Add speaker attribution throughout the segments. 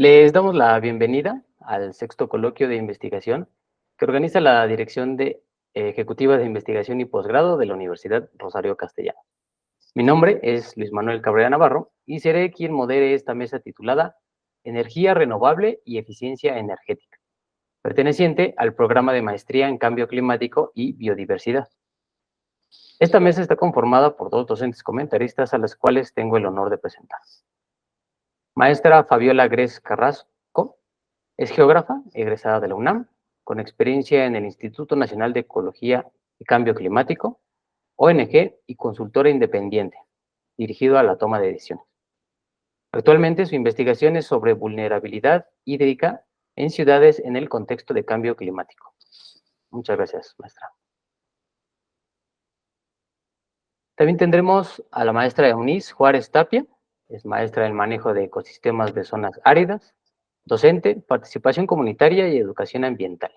Speaker 1: Les damos la bienvenida al sexto coloquio de investigación que organiza la Dirección Ejecutiva de Investigación y Posgrado de la Universidad Rosario Castellano. Mi nombre es Luis Manuel Cabrera Navarro y seré quien modere esta mesa titulada Energía renovable y eficiencia energética, perteneciente al programa de maestría en cambio climático y biodiversidad. Esta mesa está conformada por dos docentes comentaristas a las cuales tengo el honor de presentar. Maestra Fabiola Gres Carrasco es geógrafa egresada de la UNAM, con experiencia en el Instituto Nacional de Ecología y Cambio Climático, ONG y consultora independiente, dirigido a la toma de decisiones. Actualmente su investigación es sobre vulnerabilidad hídrica en ciudades en el contexto de cambio climático. Muchas gracias, maestra. También tendremos a la maestra Eunice Juárez Tapia, es maestra en manejo de ecosistemas de zonas áridas, docente, participación comunitaria y educación ambiental.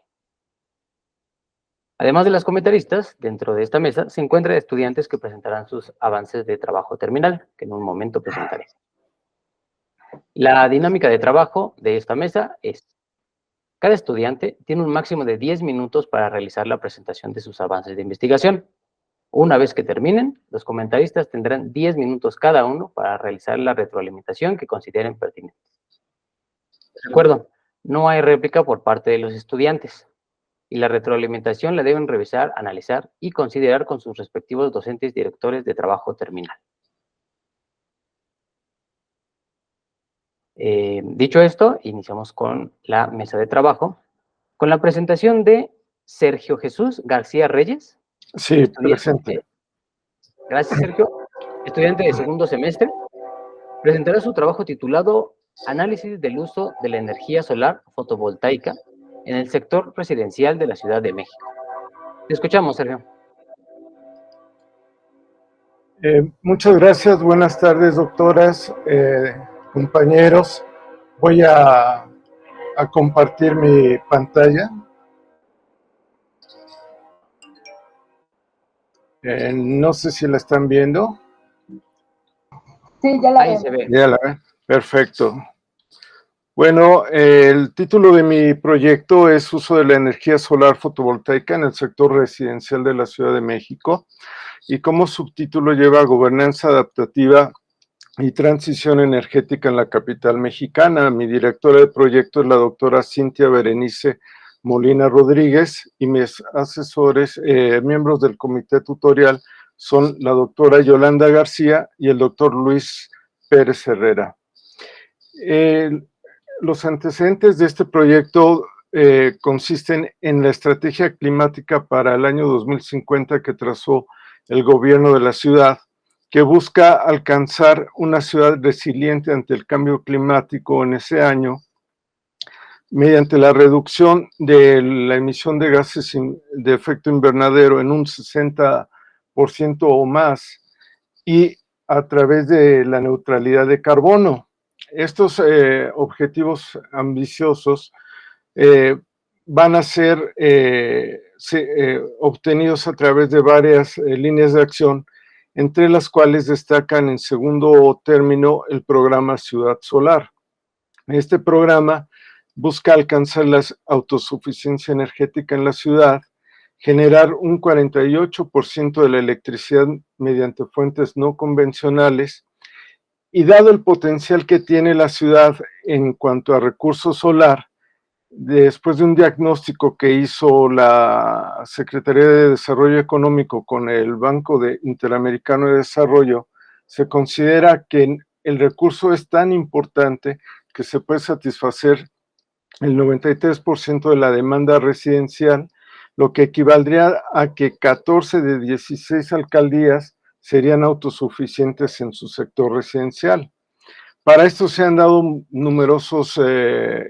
Speaker 1: Además de las comentaristas, dentro de esta mesa se encuentran estudiantes que presentarán sus avances de trabajo terminal, que en un momento presentaré. La dinámica de trabajo de esta mesa es: cada estudiante tiene un máximo de 10 minutos para realizar la presentación de sus avances de investigación. Una vez que terminen, los comentaristas tendrán 10 minutos cada uno para realizar la retroalimentación que consideren pertinente. Recuerdo, no hay réplica por parte de los estudiantes y la retroalimentación la deben revisar, analizar y considerar con sus respectivos docentes directores de trabajo terminal. Dicho esto, iniciamos con la mesa de trabajo, con la presentación de Sergio Jesús García Reyes.
Speaker 2: Sí, presente.
Speaker 1: Gracias, Sergio. Estudiante de segundo semestre, presentará su trabajo titulado Análisis del uso de la energía solar fotovoltaica en el sector residencial de la Ciudad de México. Te escuchamos, Sergio.
Speaker 2: Muchas gracias. Buenas tardes, doctoras, compañeros. Voy a compartir mi pantalla. No sé si la están viendo.
Speaker 3: Sí, ya la
Speaker 1: Ahí
Speaker 3: veo.
Speaker 1: se ve.
Speaker 2: Ya la ven. Perfecto. Bueno, el título de mi proyecto es Uso de la energía solar fotovoltaica en el sector residencial de la Ciudad de México, y como subtítulo lleva Gobernanza adaptativa y transición energética en la capital mexicana. Mi directora de proyecto es la doctora Cintia Berenice Molina Rodríguez, y mis asesores, miembros del comité tutorial, son la doctora Yolanda García y el doctor Luis Pérez Herrera. Los antecedentes de este proyecto consisten en la estrategia climática para el año 2050 que trazó el gobierno de la ciudad, que busca alcanzar una ciudad resiliente ante el cambio climático en ese año, mediante la reducción de la emisión de gases de efecto invernadero en un 60% o más, y a través de la neutralidad de carbono. Estos objetivos ambiciosos van a ser obtenidos a través de varias líneas de acción, entre las cuales destacan en segundo término el programa Ciudad Solar. Este programa busca alcanzar la autosuficiencia energética en la ciudad, generar un 48% de la electricidad mediante fuentes no convencionales, y dado el potencial que tiene la ciudad en cuanto a recurso solar, después de un diagnóstico que hizo la Secretaría de Desarrollo Económico con el Banco Interamericano de Desarrollo, se considera que el recurso es tan importante que se puede satisfacer el 93% de la demanda residencial, lo que equivaldría a que 14 de 16 alcaldías serían autosuficientes en su sector residencial. Para esto se han dado numerosos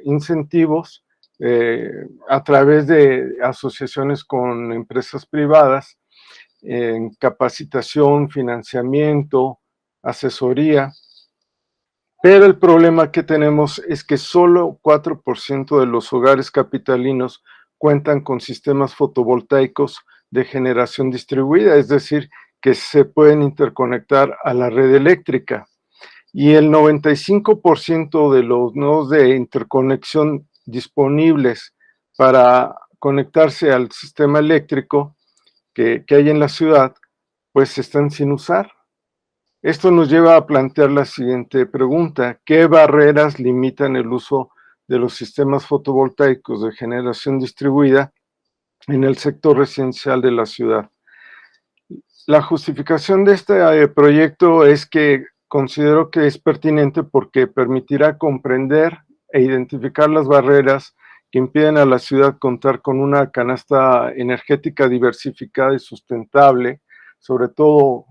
Speaker 2: incentivos a través de asociaciones con empresas privadas, en capacitación, financiamiento, asesoría. Pero el problema que tenemos es que solo 4% de los hogares capitalinos cuentan con sistemas fotovoltaicos de generación distribuida, es decir, que se pueden interconectar a la red eléctrica. y el 95% de los nodos de interconexión disponibles para conectarse al sistema eléctrico que hay en la ciudad, pues están sin usar. Esto nos lleva a plantear la siguiente pregunta: ¿qué barreras limitan el uso de los sistemas fotovoltaicos de generación distribuida en el sector residencial de la ciudad? La justificación de este proyecto es que considero que es pertinente porque permitirá comprender e identificar las barreras que impiden a la ciudad contar con una canasta energética diversificada y sustentable, sobre todo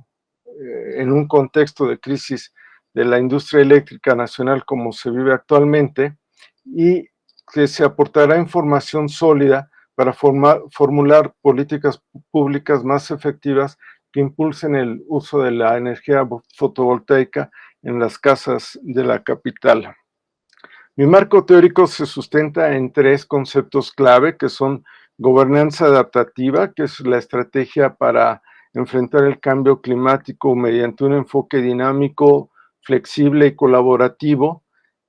Speaker 2: en un contexto de crisis de la industria eléctrica nacional como se vive actualmente, y que se aportará información sólida para formular políticas públicas más efectivas que impulsen el uso de la energía fotovoltaica en las casas de la capital. Mi marco teórico se sustenta en 3 conceptos clave, que son gobernanza adaptativa, que es la estrategia para enfrentar el cambio climático mediante un enfoque dinámico, flexible y colaborativo,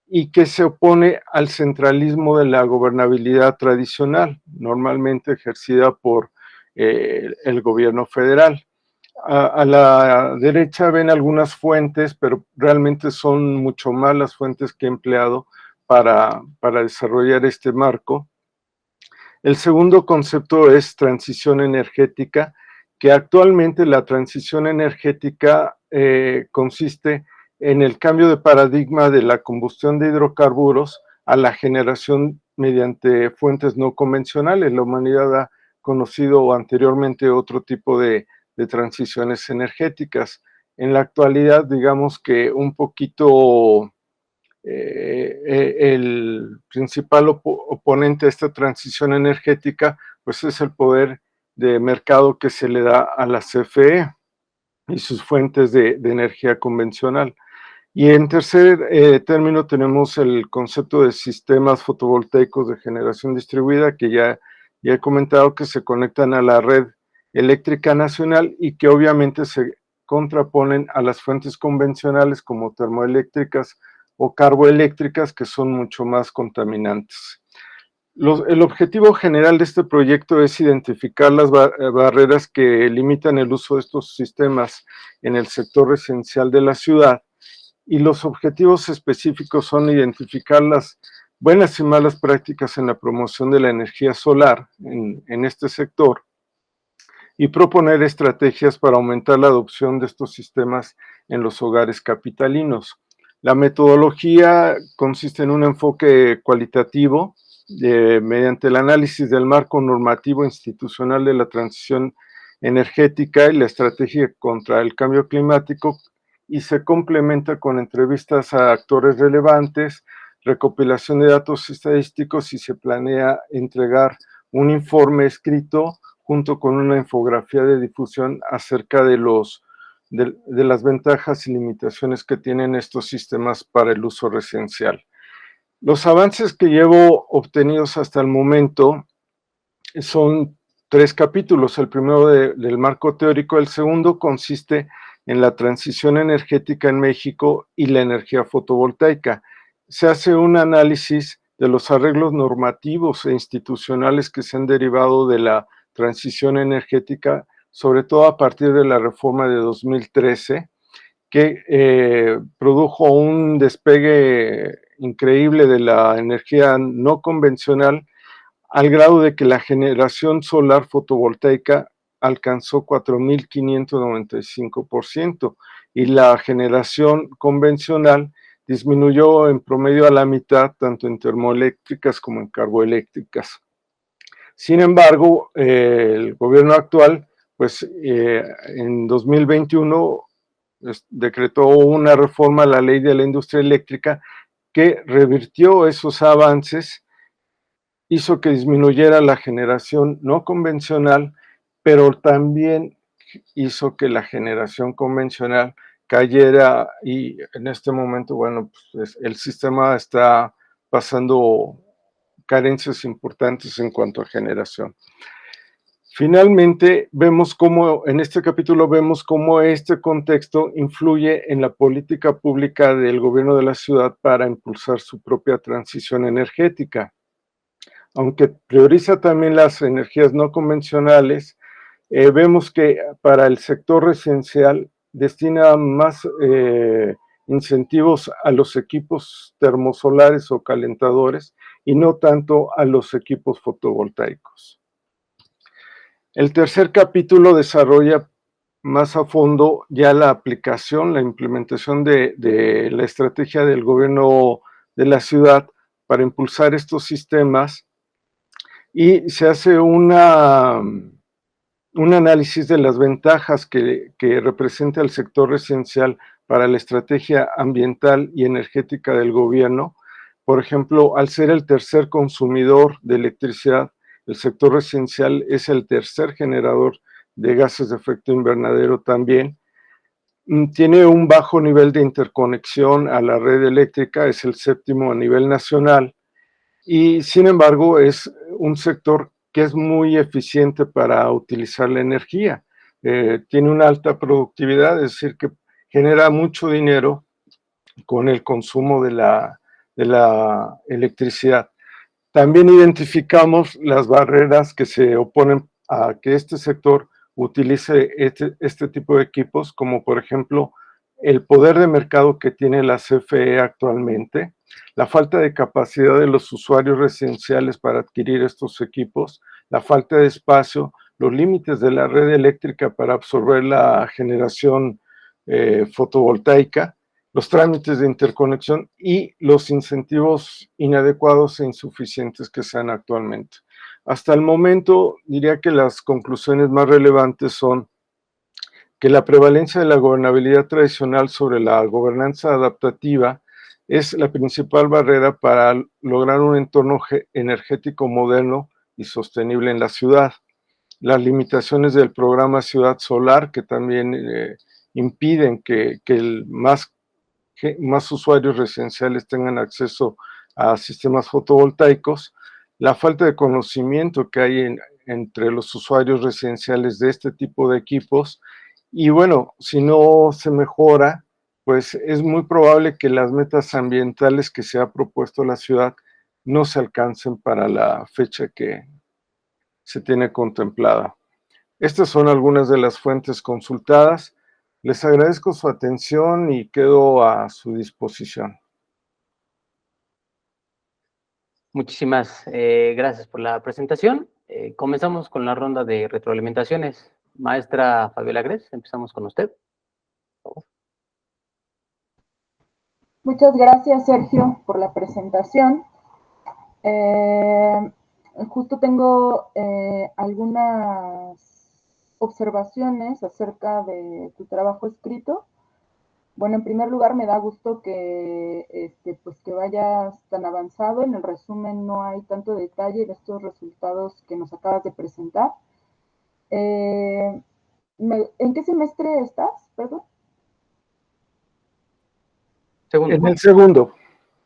Speaker 2: y que se opone al centralismo de la gobernabilidad tradicional, normalmente ejercida por el gobierno federal. A la derecha ven algunas fuentes, pero realmente son mucho más las fuentes que he empleado para desarrollar este marco. El segundo concepto es transición energética, que actualmente la transición energética consiste en el cambio de paradigma de la combustión de hidrocarburos a la generación mediante fuentes no convencionales. La humanidad ha conocido anteriormente otro tipo de transiciones energéticas. En la actualidad, digamos que un poquito el principal oponente a esta transición energética, pues es el poder de mercado que se le da a la CFE y sus fuentes de energía convencional. Y en tercer término tenemos el concepto de sistemas fotovoltaicos de generación distribuida, que ya he comentado, que se conectan a la red eléctrica nacional y que obviamente se contraponen a las fuentes convencionales como termoeléctricas o carboeléctricas, que son mucho más contaminantes. El objetivo general de este proyecto es identificar las barreras que limitan el uso de estos sistemas en el sector residencial de la ciudad, y los objetivos específicos son identificar las buenas y malas prácticas en la promoción de la energía solar en este sector y proponer estrategias para aumentar la adopción de estos sistemas en los hogares capitalinos. La metodología consiste en un enfoque cualitativo mediante el análisis del marco normativo institucional de la transición energética y la estrategia contra el cambio climático, y se complementa con entrevistas a actores relevantes, recopilación de datos estadísticos, y se planea entregar un informe escrito junto con una infografía de difusión acerca de las ventajas y limitaciones que tienen estos sistemas para el uso residencial. Los avances que llevo obtenidos hasta el momento son 3 capítulos. El primero del marco teórico, el segundo consiste en la transición energética en México y la energía fotovoltaica. Se hace un análisis de los arreglos normativos e institucionales que se han derivado de la transición energética, sobre todo a partir de la reforma de 2013, que produjo un despegue increíble de la energía no convencional, al grado de que la generación solar fotovoltaica alcanzó 4.595% y la generación convencional disminuyó en promedio a la mitad, tanto en termoeléctricas como en carboeléctricas. Sin embargo, el gobierno actual, pues en 2021 decretó una reforma a la ley de la industria eléctrica que revirtió esos avances, hizo que disminuyera la generación no convencional, pero también hizo que la generación convencional cayera, y en este momento, bueno, pues el sistema está pasando carencias importantes en cuanto a generación. Finalmente, vemos cómo, en este capítulo vemos cómo este contexto influye en la política pública del gobierno de la ciudad para impulsar su propia transición energética. Aunque prioriza también las energías no convencionales, vemos que para el sector residencial destina más incentivos a los equipos termosolares o calentadores y no tanto a los equipos fotovoltaicos. El tercer capítulo desarrolla más a fondo ya la aplicación, la implementación de la estrategia del gobierno de la ciudad para impulsar estos sistemas y se hace un análisis de las ventajas que representa el sector residencial para la estrategia ambiental y energética del gobierno. Por ejemplo, al ser el tercer consumidor de electricidad, el sector residencial es el tercer generador de gases de efecto invernadero también. Tiene un bajo nivel de interconexión a la red eléctrica, es el séptimo a nivel nacional, y sin embargo es un sector que es muy eficiente para utilizar la energía. Tiene una alta productividad, es decir, que genera mucho dinero con el consumo de la electricidad. También identificamos las barreras que se oponen a que este sector utilice este tipo de equipos, como por ejemplo el poder de mercado que tiene la CFE actualmente, la falta de capacidad de los usuarios residenciales para adquirir estos equipos, la falta de espacio, los límites de la red eléctrica para absorber la generación fotovoltaica, los trámites de interconexión y los incentivos inadecuados e insuficientes que se dan actualmente. Hasta el momento, diría que las conclusiones más relevantes son que la prevalencia de la gobernabilidad tradicional sobre la gobernanza adaptativa es la principal barrera para lograr un entorno energético moderno y sostenible en la ciudad. Las limitaciones del programa Ciudad Solar, que también impiden que más usuarios residenciales tengan acceso a sistemas fotovoltaicos, la falta de conocimiento que hay entre los usuarios residenciales de este tipo de equipos, y bueno, si no se mejora, pues es muy probable que las metas ambientales que se ha propuesto la ciudad no se alcancen para la fecha que se tiene contemplada. Estas son algunas de las fuentes consultadas. Les agradezco su atención y quedo a su disposición.
Speaker 1: Muchísimas gracias por la presentación. Comenzamos con la ronda de retroalimentaciones. Maestra Fabiola Gres, empezamos con usted.
Speaker 3: Muchas gracias, Sergio, por la presentación. Justo tengo algunas observaciones acerca de tu trabajo escrito. Bueno, en primer lugar, me da gusto que, pues que vayas tan avanzado. En el resumen no hay tanto detalle de estos resultados que nos acabas de presentar. ¿En qué semestre estás? Perdón.
Speaker 2: Segundo. En el segundo.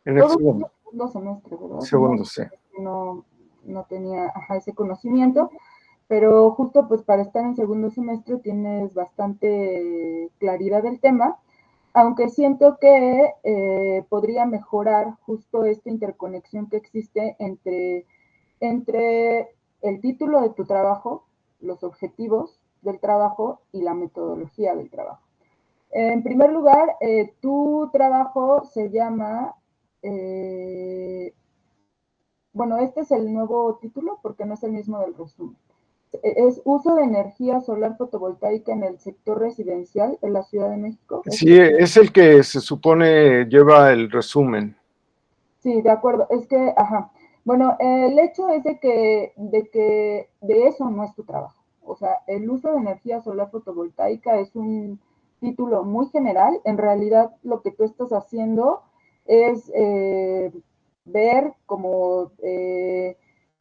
Speaker 3: En el segundo semestre, ¿verdad?
Speaker 2: Segundo,
Speaker 3: no,
Speaker 2: sí.
Speaker 3: No tenía ese conocimiento, pero justo pues para estar en segundo semestre tienes bastante claridad del tema, aunque siento que podría mejorar justo esta interconexión que existe entre el título de tu trabajo, los objetivos del trabajo y la metodología del trabajo. En primer lugar, tu trabajo se llama, bueno, este es el nuevo título porque no es el mismo del resumen. Es uso de energía solar fotovoltaica en el sector residencial en la Ciudad de México.
Speaker 2: Sí, es el que se supone lleva el resumen.
Speaker 3: Sí, de acuerdo. Es que, bueno, el hecho es de que de eso no es tu trabajo. O sea, el uso de energía solar fotovoltaica es un título muy general. En realidad, lo que tú estás haciendo es ver como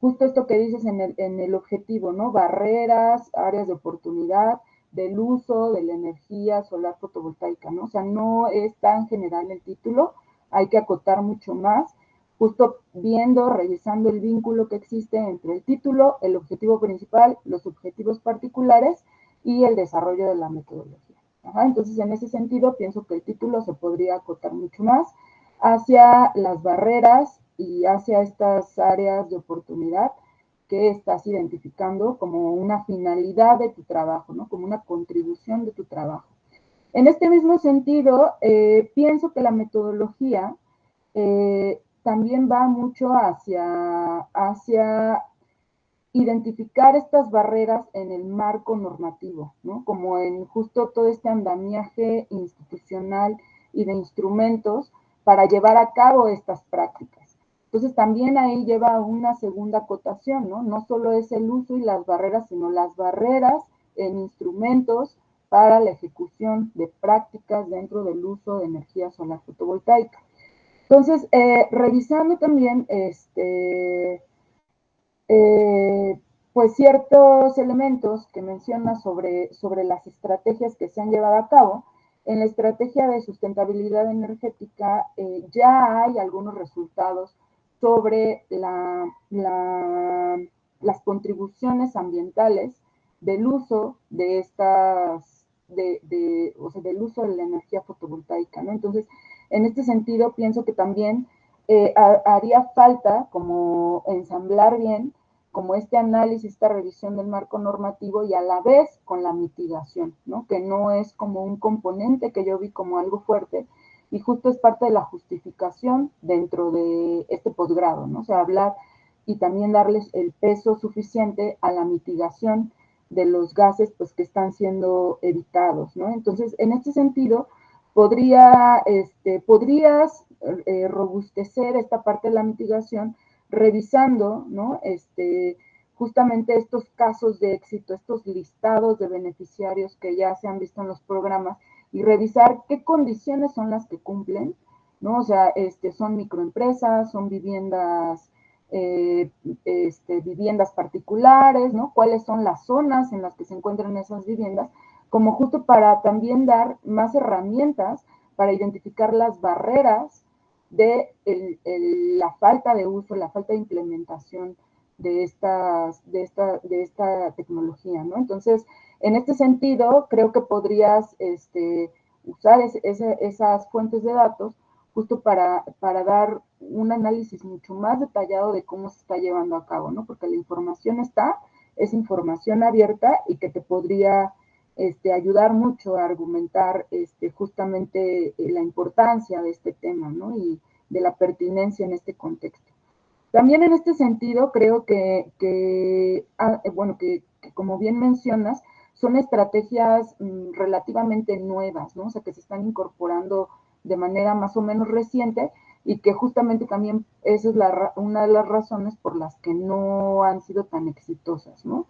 Speaker 3: justo esto que dices en el objetivo, ¿no? Barreras, áreas de oportunidad del uso de la energía solar fotovoltaica, ¿no? O sea, no es tan general el título, hay que acotar mucho más, justo viendo, revisando el vínculo que existe entre el título, el objetivo principal, los objetivos particulares y el desarrollo de la metodología. Entonces, en ese sentido, pienso que el título se podría acotar mucho más hacia las barreras y hacia estas áreas de oportunidad que estás identificando como una finalidad de tu trabajo, ¿no? Como una contribución de tu trabajo. En este mismo sentido, pienso que la metodología también va mucho hacia identificar estas barreras en el marco normativo, ¿no? Como en justo todo este andamiaje institucional y de instrumentos para llevar a cabo estas prácticas. Entonces también ahí lleva una segunda acotación, ¿no? No solo es el uso y las barreras, sino las barreras en instrumentos para la ejecución de prácticas dentro del uso de energía solar fotovoltaica. Entonces, revisando también pues ciertos elementos que menciona sobre las estrategias que se han llevado a cabo, en la estrategia de sustentabilidad energética ya hay algunos resultados sobre las contribuciones ambientales del uso de estas, o sea, del uso de la energía fotovoltaica, ¿no? Entonces, en este sentido, pienso que también haría falta como ensamblar bien como este análisis, esta revisión del marco normativo y a la vez con la mitigación, ¿no? Que no es como un componente que yo vi como algo fuerte y justo es parte de la justificación dentro de este posgrado, ¿no? O sea, hablar y también darles el peso suficiente a la mitigación de los gases pues que están siendo evitados, ¿no? Entonces, en este sentido, podrías robustecer esta parte de la mitigación revisando, ¿no? Justamente estos casos de éxito, estos listados de beneficiarios que ya se han visto en los programas y revisar qué condiciones son las que cumplen, ¿no? O sea, son microempresas, son viviendas, viviendas particulares, ¿no? ¿Cuáles son las zonas en las que se encuentran esas viviendas? Como justo para también dar más herramientas para identificar las barreras de la falta de uso, la falta de implementación de esta tecnología, ¿no? Entonces, en este sentido, creo que podrías usar esas fuentes de datos justo para dar un análisis mucho más detallado de cómo se está llevando a cabo, ¿no? Porque la información es información abierta y que te podría ayudar mucho a argumentar justamente la importancia de este tema, ¿no? Y de la pertinencia en este contexto. También en este sentido, creo que como bien mencionas, son estrategias relativamente nuevas, ¿no? O sea, que se están incorporando de manera más o menos reciente y que justamente también esa es una de las razones por las que no han sido tan exitosas, ¿no?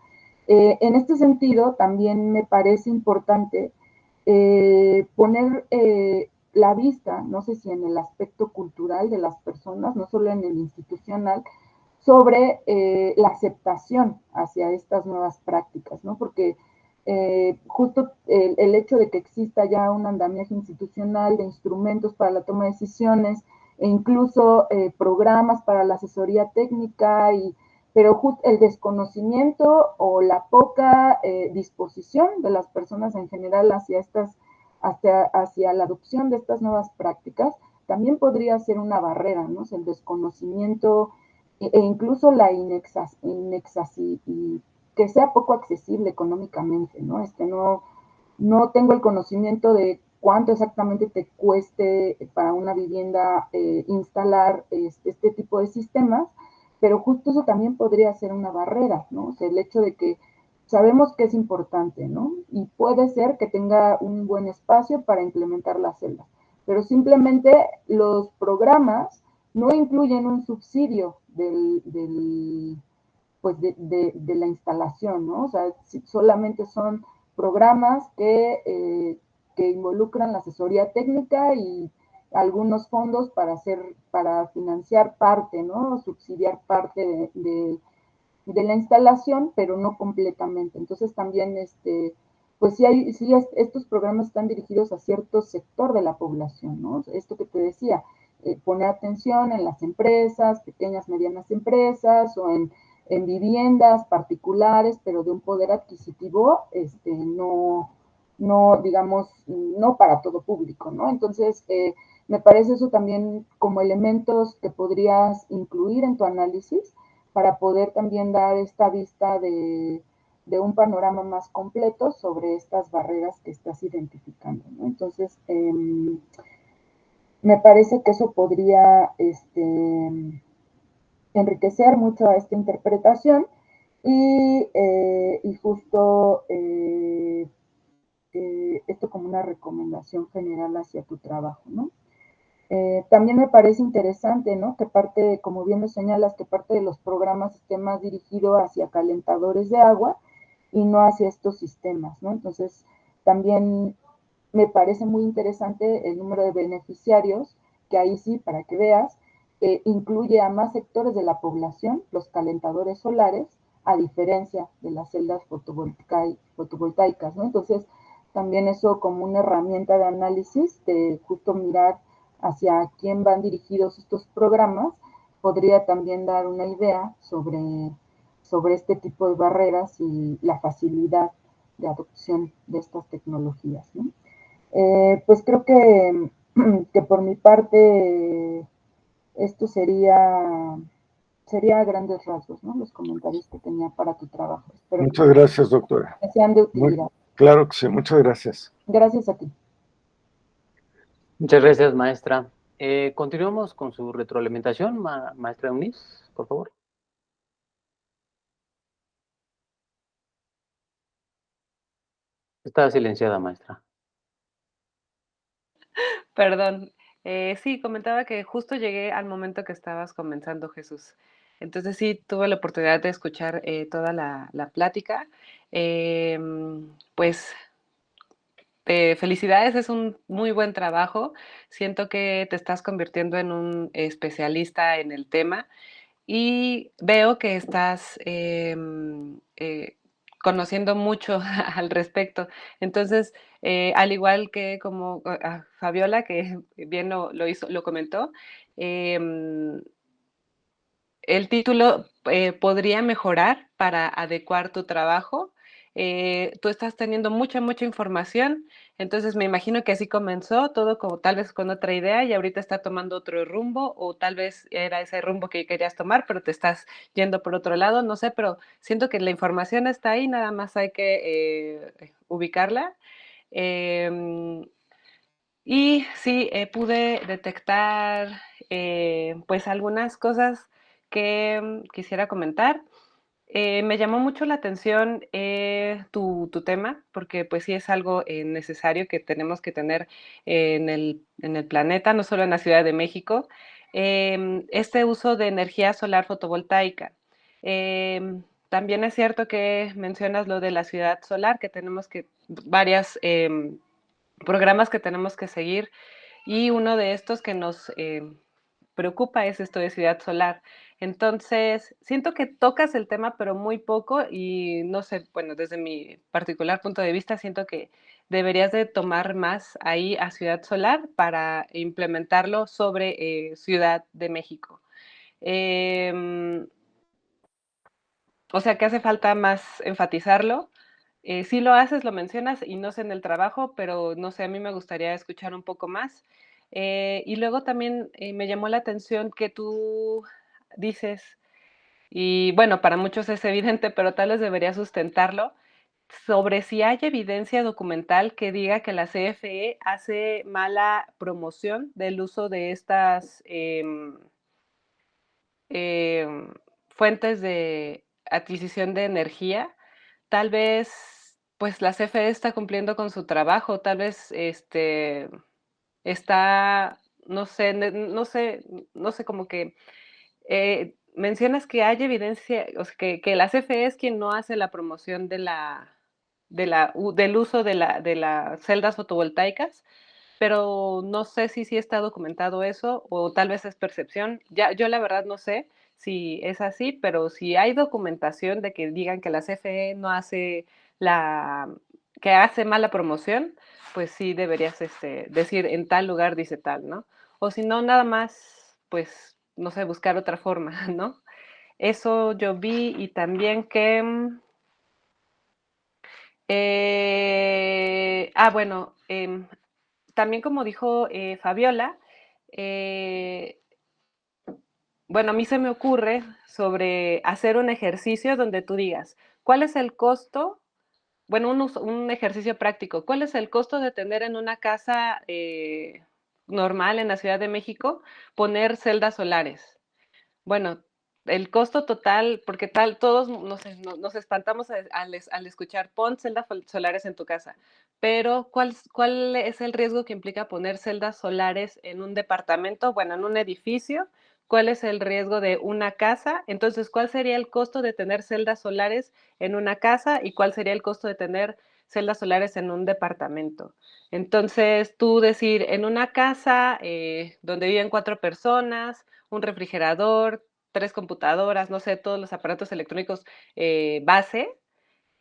Speaker 3: En este sentido, también me parece importante poner la vista, no sé si en el aspecto cultural de las personas, no solo en el institucional, sobre la aceptación hacia estas nuevas prácticas, ¿no? Porque justo el hecho de que exista ya un andamiaje institucional de instrumentos para la toma de decisiones e incluso programas para la asesoría técnica pero el desconocimiento o la poca disposición de las personas en general hacia la adopción de estas nuevas prácticas también podría ser una barrera, ¿no? O sea, el desconocimiento incluso la que sea poco accesible económicamente, ¿no? No tengo el conocimiento de cuánto exactamente te cueste para una vivienda instalar este tipo de sistemas, pero justo eso también podría ser una barrera, ¿no? O sea, el hecho de que sabemos que es importante, ¿no? Y puede ser que tenga un buen espacio para implementar las celdas, pero simplemente los programas no incluyen un subsidio pues de la instalación, ¿no? O sea, solamente son programas que involucran la asesoría técnica y algunos fondos para financiar parte, ¿no? Subsidiar parte de la instalación, pero no completamente. Entonces también, pues estos programas están dirigidos a cierto sector de la población, ¿no? Esto que te decía, poner atención en las empresas, pequeñas, medianas empresas, o en viviendas particulares, pero de un poder adquisitivo, no, digamos, no para todo público, ¿no? Entonces, me parece eso también como elementos que podrías incluir en tu análisis para poder también dar esta vista de un panorama más completo sobre estas barreras que estás identificando, ¿no? Entonces, me parece que eso podría enriquecer mucho a esta interpretación y justo esto como una recomendación general hacia tu trabajo, ¿no? También me parece interesante, ¿no? Que parte, como bien lo señalas, que parte de los programas esté más dirigido hacia calentadores de agua y no hacia estos sistemas, ¿no? Entonces, también me parece muy interesante el número de beneficiarios, que ahí sí, para que veas, incluye a más sectores de la población, los calentadores solares, a diferencia de las celdas fotovoltaicas, ¿no? Entonces, también eso como una herramienta de análisis, de justo mirar hacia quién van dirigidos estos programas, podría también dar una idea sobre este tipo de barreras y la facilidad de adopción de estas tecnologías, ¿no? Pues creo que por mi parte esto sería a grandes rasgos, ¿no? Los comentarios que tenía para tu trabajo. Espero
Speaker 2: Muchas gracias, doctora.
Speaker 3: que sean de utilidad.
Speaker 2: Claro que sí, muchas gracias.
Speaker 3: Gracias a ti.
Speaker 1: Muchas gracias, maestra. Continuamos con su retroalimentación, maestra Eunice, por favor. Está silenciada, maestra.
Speaker 4: Perdón. Sí, comentaba que justo llegué al momento que estabas comenzando, Jesús. Entonces sí, tuve la oportunidad de escuchar toda la plática. Pues felicidades, es un muy buen trabajo. Siento que te estás convirtiendo en un especialista en el tema y veo que estás conociendo mucho al respecto. Entonces, al igual que como Fabiola, que bien lo hizo, lo comentó, el título podría mejorar para adecuar tu trabajo. Tú estás teniendo mucha información, entonces me imagino que así comenzó, todo como tal vez con otra idea y ahorita está tomando otro rumbo o tal vez era ese rumbo que querías tomar, pero te estás yendo por otro lado, no sé, pero siento que la información está ahí, nada más hay que ubicarla. Em, y sí, pude detectar pues algunas cosas que quisiera comentar. Me llamó mucho la atención tu tema, porque pues sí es algo necesario que tenemos que tener en el planeta, no solo en la Ciudad de México, este uso de energía solar fotovoltaica. También es cierto que mencionas lo de la ciudad solar, que tenemos que varias programas que tenemos que seguir y uno de estos que nos preocupa es esto de ciudad solar. Entonces, siento que tocas el tema, pero muy poco y no sé, bueno, desde mi particular punto de vista, siento que deberías de tomar más ahí a Ciudad Solar para implementarlo sobre Ciudad de México. Eh, o sea, que hace falta más enfatizarlo. Sí lo haces, lo mencionas y no sé en el trabajo, pero no sé, a mí me gustaría escuchar un poco más. Y luego también me llamó la atención que tú dices, y bueno, para muchos es evidente, pero tal vez debería sustentarlo, sobre si hay evidencia documental que diga que la CFE hace mala promoción del uso de estas fuentes de adquisición de energía. Tal vez, pues la CFE está cumpliendo con su trabajo, tal vez está, no sé, no sé, como que mencionas que hay evidencia, o sea, que la CFE es quien no hace la promoción del uso de las celdas fotovoltaicas, pero no sé si sí está documentado eso o tal vez es percepción. Ya, yo la verdad no sé si es así, pero si hay documentación de que digan que la CFE no hace la, que hace mala promoción, pues sí deberías decir en tal lugar dice tal, ¿no? O si no, nada más, pues, no sé, buscar otra forma, ¿no? Eso yo vi y también que... bueno, también como dijo Fabiola, eh, bueno, a mí se me ocurre sobre hacer un ejercicio donde tú digas, ¿cuál es el costo? Bueno, un ejercicio práctico. ¿Cuál es el costo de tener en una casa normal en la Ciudad de México poner celdas solares? Bueno, el costo total, porque todos nos espantamos al escuchar pon celdas solares en tu casa, pero ¿cuál es el riesgo que implica poner celdas solares en un departamento? Bueno, en un edificio. ¿Cuál es el riesgo de una casa? Entonces, ¿cuál sería el costo de tener celdas solares en una casa y cuál sería el costo de tener celdas solares en un departamento? Entonces, tú decir, en una casa donde viven 4 personas, un refrigerador, 3 computadoras, no sé, todos los aparatos electrónicos base,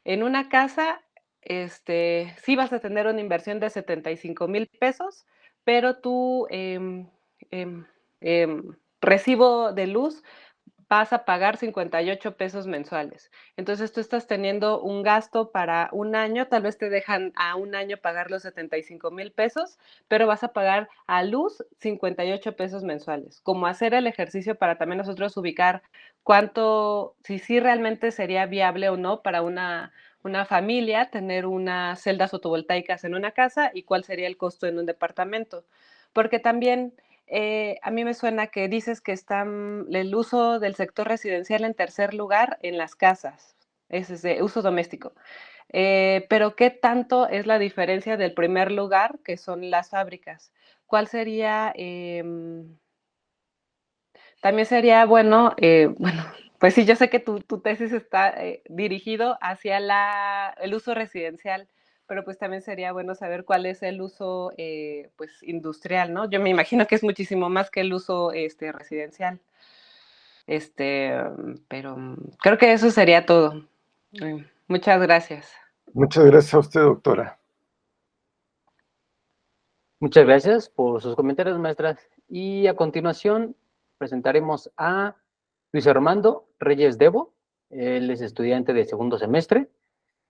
Speaker 4: en una casa, sí vas a tener una inversión de 75,000 pesos, pero tu em, recibo de luz vas a pagar 58 pesos mensuales. Entonces tú estás teniendo un gasto para un año, tal vez te dejan a un año pagar los 75,000 pesos, pero vas a pagar a luz 58 pesos mensuales. Como hacer el ejercicio para también nosotros ubicar cuánto, si sí realmente sería viable o no para una familia tener unas celdas fotovoltaicas en una casa y cuál sería el costo en un departamento. Porque también a mí me suena que dices que está el uso del sector residencial en tercer lugar en las casas, es de uso doméstico. Pero ¿qué tanto es la diferencia del primer lugar, que son las fábricas? ¿Cuál sería? También sería bueno, bueno, pues sí, yo sé que tu tesis está dirigido hacia el uso residencial, pero pues también sería bueno saber cuál es el uso pues industrial, ¿no? Yo me imagino que es muchísimo más que el uso residencial. Pero creo que eso sería todo. Muchas gracias.
Speaker 2: Muchas gracias a usted, doctora.
Speaker 1: Muchas gracias por sus comentarios, maestras. Y a continuación presentaremos a Luis Armando Reyes Debo. Él es estudiante de segundo semestre,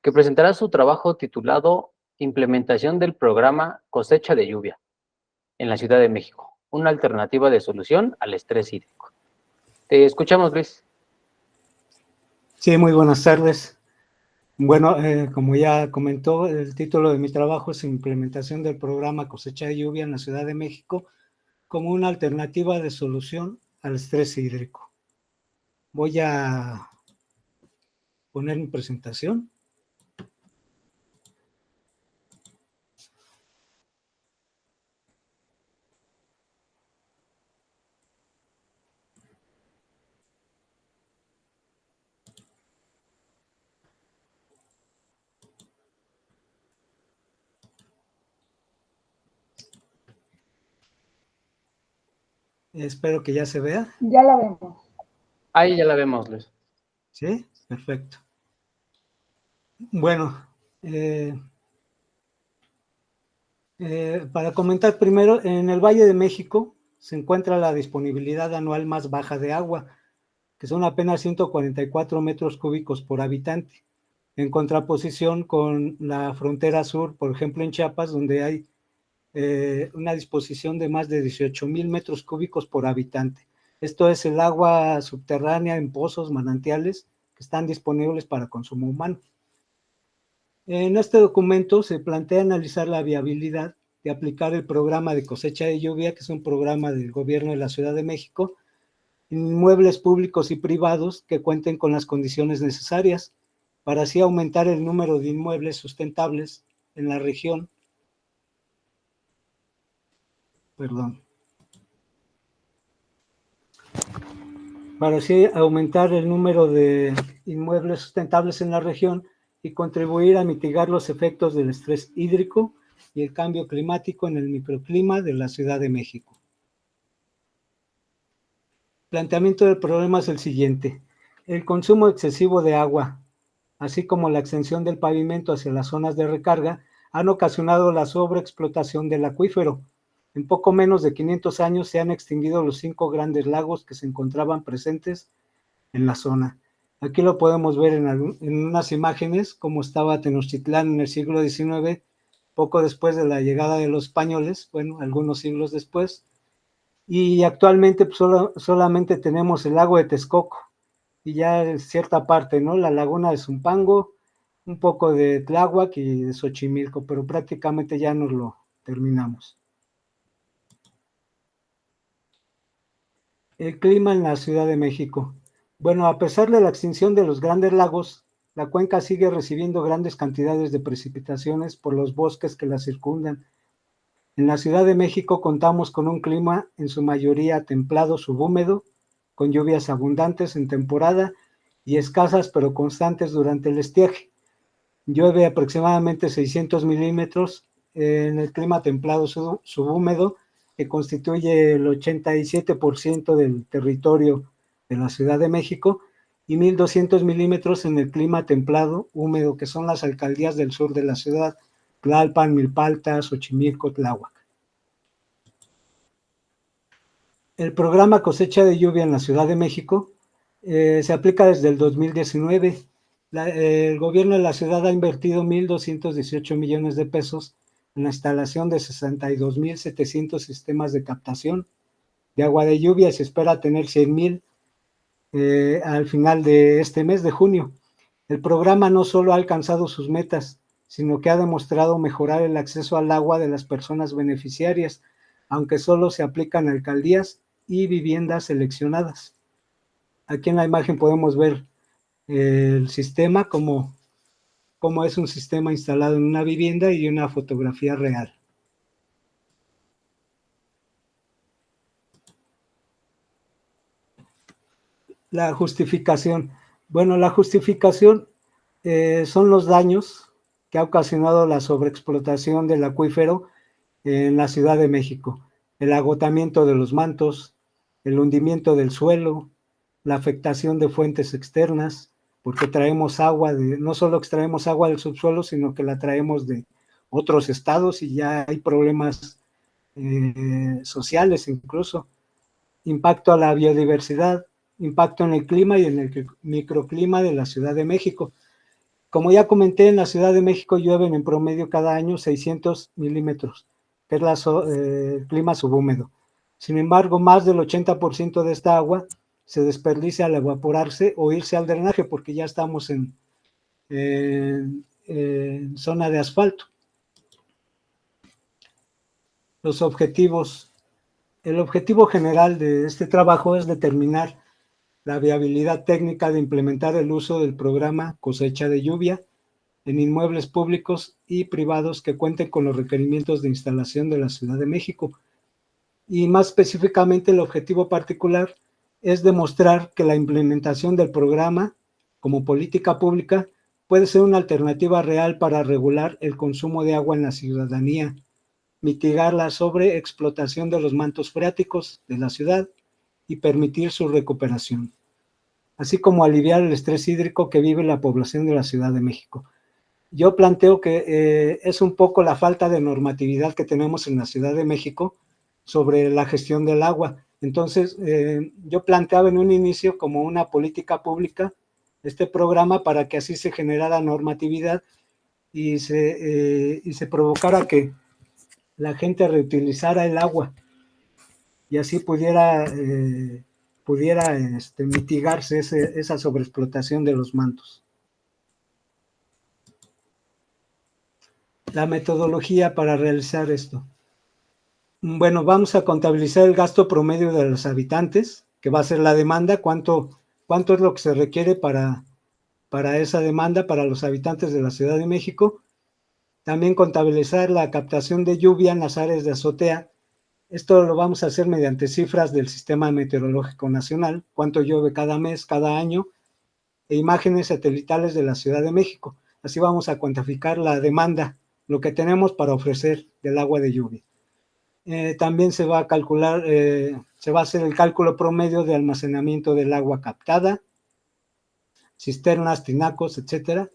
Speaker 1: que presentará su trabajo titulado Implementación del programa Cosecha de Lluvia en la Ciudad de México, una alternativa de solución al estrés hídrico. Te escuchamos, Luis.
Speaker 5: Sí, muy buenas tardes. Bueno, como ya comentó, el título de mi trabajo es Implementación del programa Cosecha de Lluvia en la Ciudad de México como una alternativa de solución al estrés hídrico. Voy a poner mi presentación. Espero que ya se vea.
Speaker 3: Ya la vemos.
Speaker 1: Ahí ya la vemos, Luis.
Speaker 5: Sí, perfecto. Bueno, para comentar primero, en el Valle de México se encuentra la disponibilidad anual más baja de agua, que son apenas 144 metros cúbicos por habitante, en contraposición con la frontera sur, por ejemplo en Chiapas, donde hay una disposición de más de 18,000 metros cúbicos por habitante. Esto es el agua subterránea en pozos, manantiales, que están disponibles para consumo humano. En este documento se plantea analizar la viabilidad de aplicar el programa de cosecha de lluvia, que es un programa del gobierno de la Ciudad de México, en inmuebles públicos y privados que cuenten con las condiciones necesarias, para así aumentar el número de inmuebles sustentables en la región. Para así aumentar el número de inmuebles sustentables en la región y contribuir a mitigar los efectos del estrés hídrico y el cambio climático en el microclima de la Ciudad de México. El planteamiento del problema es el siguiente: el consumo excesivo de agua así como la extensión del pavimento hacia las zonas de recarga, han ocasionado la sobreexplotación del acuífero. En poco menos de 500 años se han extinguido los 5 grandes lagos que se encontraban presentes en la zona. Aquí lo podemos ver en unas imágenes, como estaba Tenochtitlán en el siglo XIX, poco después de la llegada de los españoles, bueno, algunos siglos después, y actualmente pues, solamente tenemos el lago de Texcoco, y ya en cierta parte, ¿no? La laguna de Zumpango, un poco de Tláhuac y de Xochimilco, pero prácticamente ya nos lo terminamos. El clima en la Ciudad de México. Bueno, a pesar de la extinción de los grandes lagos, la cuenca sigue recibiendo grandes cantidades de precipitaciones por los bosques que la circundan. En la Ciudad de México contamos con un clima en su mayoría templado subhúmedo, con lluvias abundantes en temporada y escasas pero constantes durante el estiaje. Llueve aproximadamente 600 milímetros en el clima templado subhúmedo, que constituye el 87% del territorio de la Ciudad de México, y 1,200 milímetros en el clima templado húmedo, que son las alcaldías del sur de la ciudad, Tlalpan, Milpalta, Xochimilco, Tláhuac. El programa Cosecha de Lluvia en la Ciudad de México se aplica desde el 2019. El gobierno de la ciudad ha invertido 1,218 millones de pesos en la instalación de 62,700 sistemas de captación de agua de lluvia, y se espera tener 100,000 al final de este mes de junio. El programa no solo ha alcanzado sus metas, sino que ha demostrado mejorar el acceso al agua de las personas beneficiarias, aunque solo se aplican a alcaldías y viviendas seleccionadas. Aquí en la imagen podemos ver el sistema, como es un sistema instalado en una vivienda, y una fotografía real. La justificación. Bueno, la justificación son los daños que ha ocasionado la sobreexplotación del acuífero en la Ciudad de México. El agotamiento de los mantos, el hundimiento del suelo, la afectación de fuentes externas, porque traemos agua, no solo extraemos agua del subsuelo, sino que la traemos de otros estados, y ya hay problemas sociales incluso. Impacto a la biodiversidad, impacto en el clima y en el microclima de la Ciudad de México. Como ya comenté, en la Ciudad de México llueven en promedio cada año 600 milímetros, que es el clima subhúmedo. Sin embargo, más del 80% de esta agua se desperdicia al evaporarse o irse al drenaje, porque ya estamos en zona de asfalto. Los objetivos. El objetivo general de este trabajo es determinar la viabilidad técnica de implementar el uso del programa Cosecha de Lluvia en inmuebles públicos y privados que cuenten con los requerimientos de instalación de la Ciudad de México. Y más específicamente, el objetivo particular es demostrar que la implementación del programa como política pública puede ser una alternativa real para regular el consumo de agua en la ciudadanía, mitigar la sobreexplotación de los mantos freáticos de la ciudad y permitir su recuperación, así como aliviar el estrés hídrico que vive la población de la Ciudad de México. Yo planteo que es un poco la falta de normatividad que tenemos en la Ciudad de México sobre la gestión del agua. Entonces, yo planteaba en un inicio como una política pública este programa, para que así se generara normatividad y se provocara que la gente reutilizara el agua, y así pudiera mitigarse esa sobreexplotación de los mantos. La metodología para realizar esto. Bueno, vamos a contabilizar el gasto promedio de los habitantes, que va a ser la demanda, cuánto es lo que se requiere para esa demanda para los habitantes de la Ciudad de México. También contabilizar la captación de lluvia en las áreas de azotea. Esto lo vamos a hacer mediante cifras del Sistema Meteorológico Nacional, cuánto llueve cada mes, cada año, e imágenes satelitales de la Ciudad de México. Así vamos a cuantificar la demanda, lo que tenemos para ofrecer del agua de lluvia. También se va a calcular, se va a hacer el cálculo promedio de almacenamiento del agua captada. cisternas, tinacos, etcétera,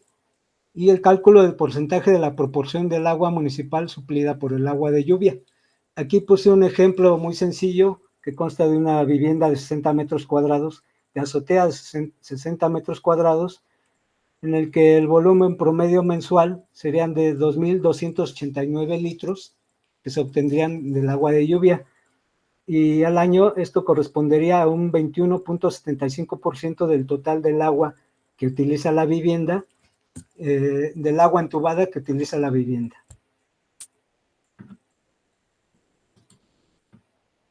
Speaker 5: y el cálculo del porcentaje de la proporción del agua municipal suplida por el agua de lluvia. Aquí puse un ejemplo muy sencillo que consta de una vivienda de 60 metros cuadrados, de azotea de 60 metros cuadrados, en el que el volumen promedio mensual serían de 2.289 litros que se obtendrían del agua de lluvia. Y al año esto correspondería a un 21.75% del total del agua que utiliza la vivienda, del agua entubada que utiliza la vivienda.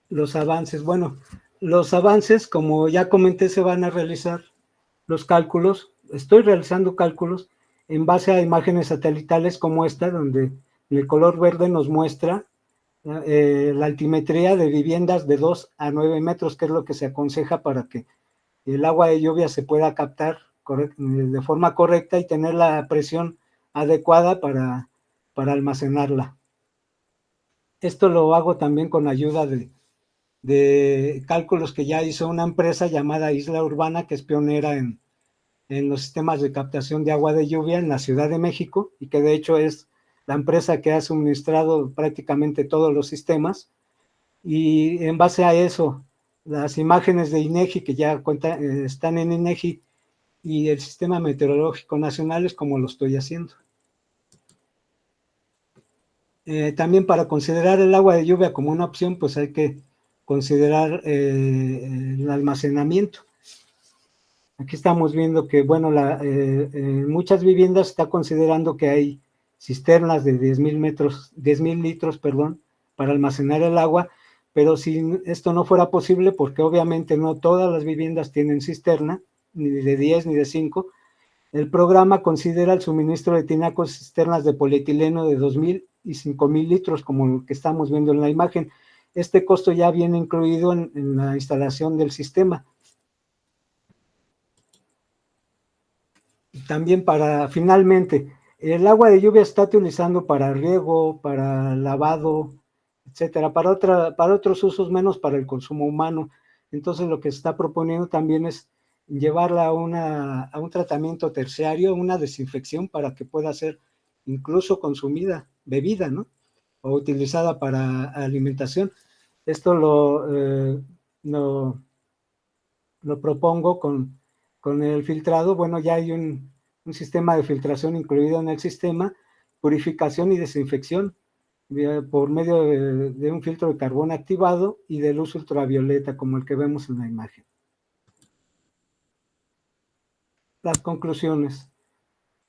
Speaker 5: Los avances, bueno, los avances, como ya comenté, se van a realizar los cálculos. Estoy realizando cálculos en base a imágenes satelitales como esta, donde el color verde nos muestra la altimetría de viviendas de 2 a 9 metros, que es lo que se aconseja para que el agua de lluvia se pueda captar de forma correcta y tener la presión adecuada para almacenarla. Esto lo hago también con ayuda de cálculos que ya hizo una empresa llamada Isla Urbana, que es pionera en los sistemas de captación de agua de lluvia en la Ciudad de México, y que de hecho es la empresa que ha suministrado prácticamente todos los sistemas. Y en base a eso, las imágenes de INEGI que ya están en INEGI y el Sistema Meteorológico Nacional es como lo estoy haciendo. También para considerar el agua de lluvia como una opción, pues hay que considerar el almacenamiento. Aquí estamos viendo que, bueno, en muchas viviendas está considerando que hay cisternas de 10,000 litros, para almacenar el agua, pero si esto no fuera posible, porque obviamente no todas las viviendas tienen cisterna, ni de 10 ni de 5, el programa considera el suministro de tinacos y cisternas de polietileno de 2,000 y 5,000 litros, como lo que estamos viendo en la imagen. Este costo ya viene incluido en la instalación del sistema. También finalmente, el agua de lluvia se está utilizando para riego, para lavado, etcétera, para otros usos, menos para el consumo humano. Entonces lo que se está proponiendo también es llevarla a un tratamiento terciario, una desinfección para que pueda ser incluso consumida, bebida, ¿no? O utilizada para alimentación. Esto lo propongo con el filtrado. Bueno, ya hay un sistema de filtración incluido en el sistema, purificación y desinfección por medio de un filtro de carbón activado y de luz ultravioleta, como el que vemos en la imagen. Las conclusiones.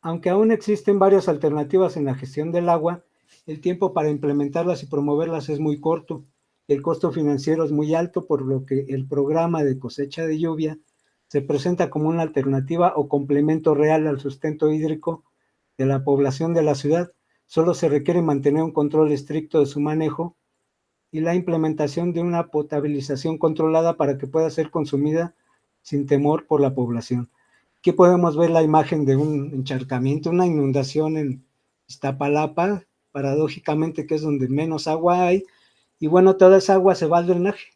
Speaker 5: Aunque aún existen varias alternativas en la gestión del agua, el tiempo para implementarlas y promoverlas es muy corto. El costo financiero es muy alto, por lo que el programa de cosecha de lluvia se presenta como una alternativa o complemento real al sustento hídrico de la población de la ciudad. Solo se requiere mantener un control estricto de su manejo y la implementación de una potabilización controlada para que pueda ser consumida sin temor por la población. Aquí podemos ver la imagen de un encharcamiento, una inundación en Iztapalapa, paradójicamente, que es donde menos agua hay, y bueno, toda esa agua se va al drenaje,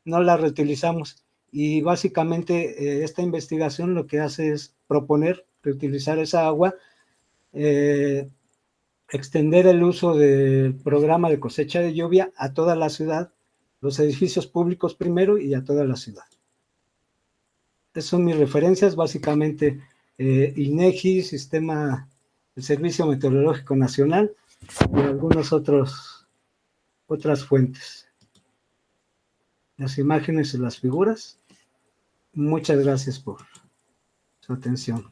Speaker 5: no la reutilizamos. Y básicamente esta investigación lo que hace es proponer reutilizar esa agua, extender el uso del programa de cosecha de lluvia a toda la ciudad, los edificios públicos primero y a toda la ciudad. Esas son mis referencias, básicamente INEGI, el Servicio Meteorológico Nacional y algunas otras fuentes. Las imágenes y las figuras. Muchas gracias por su atención.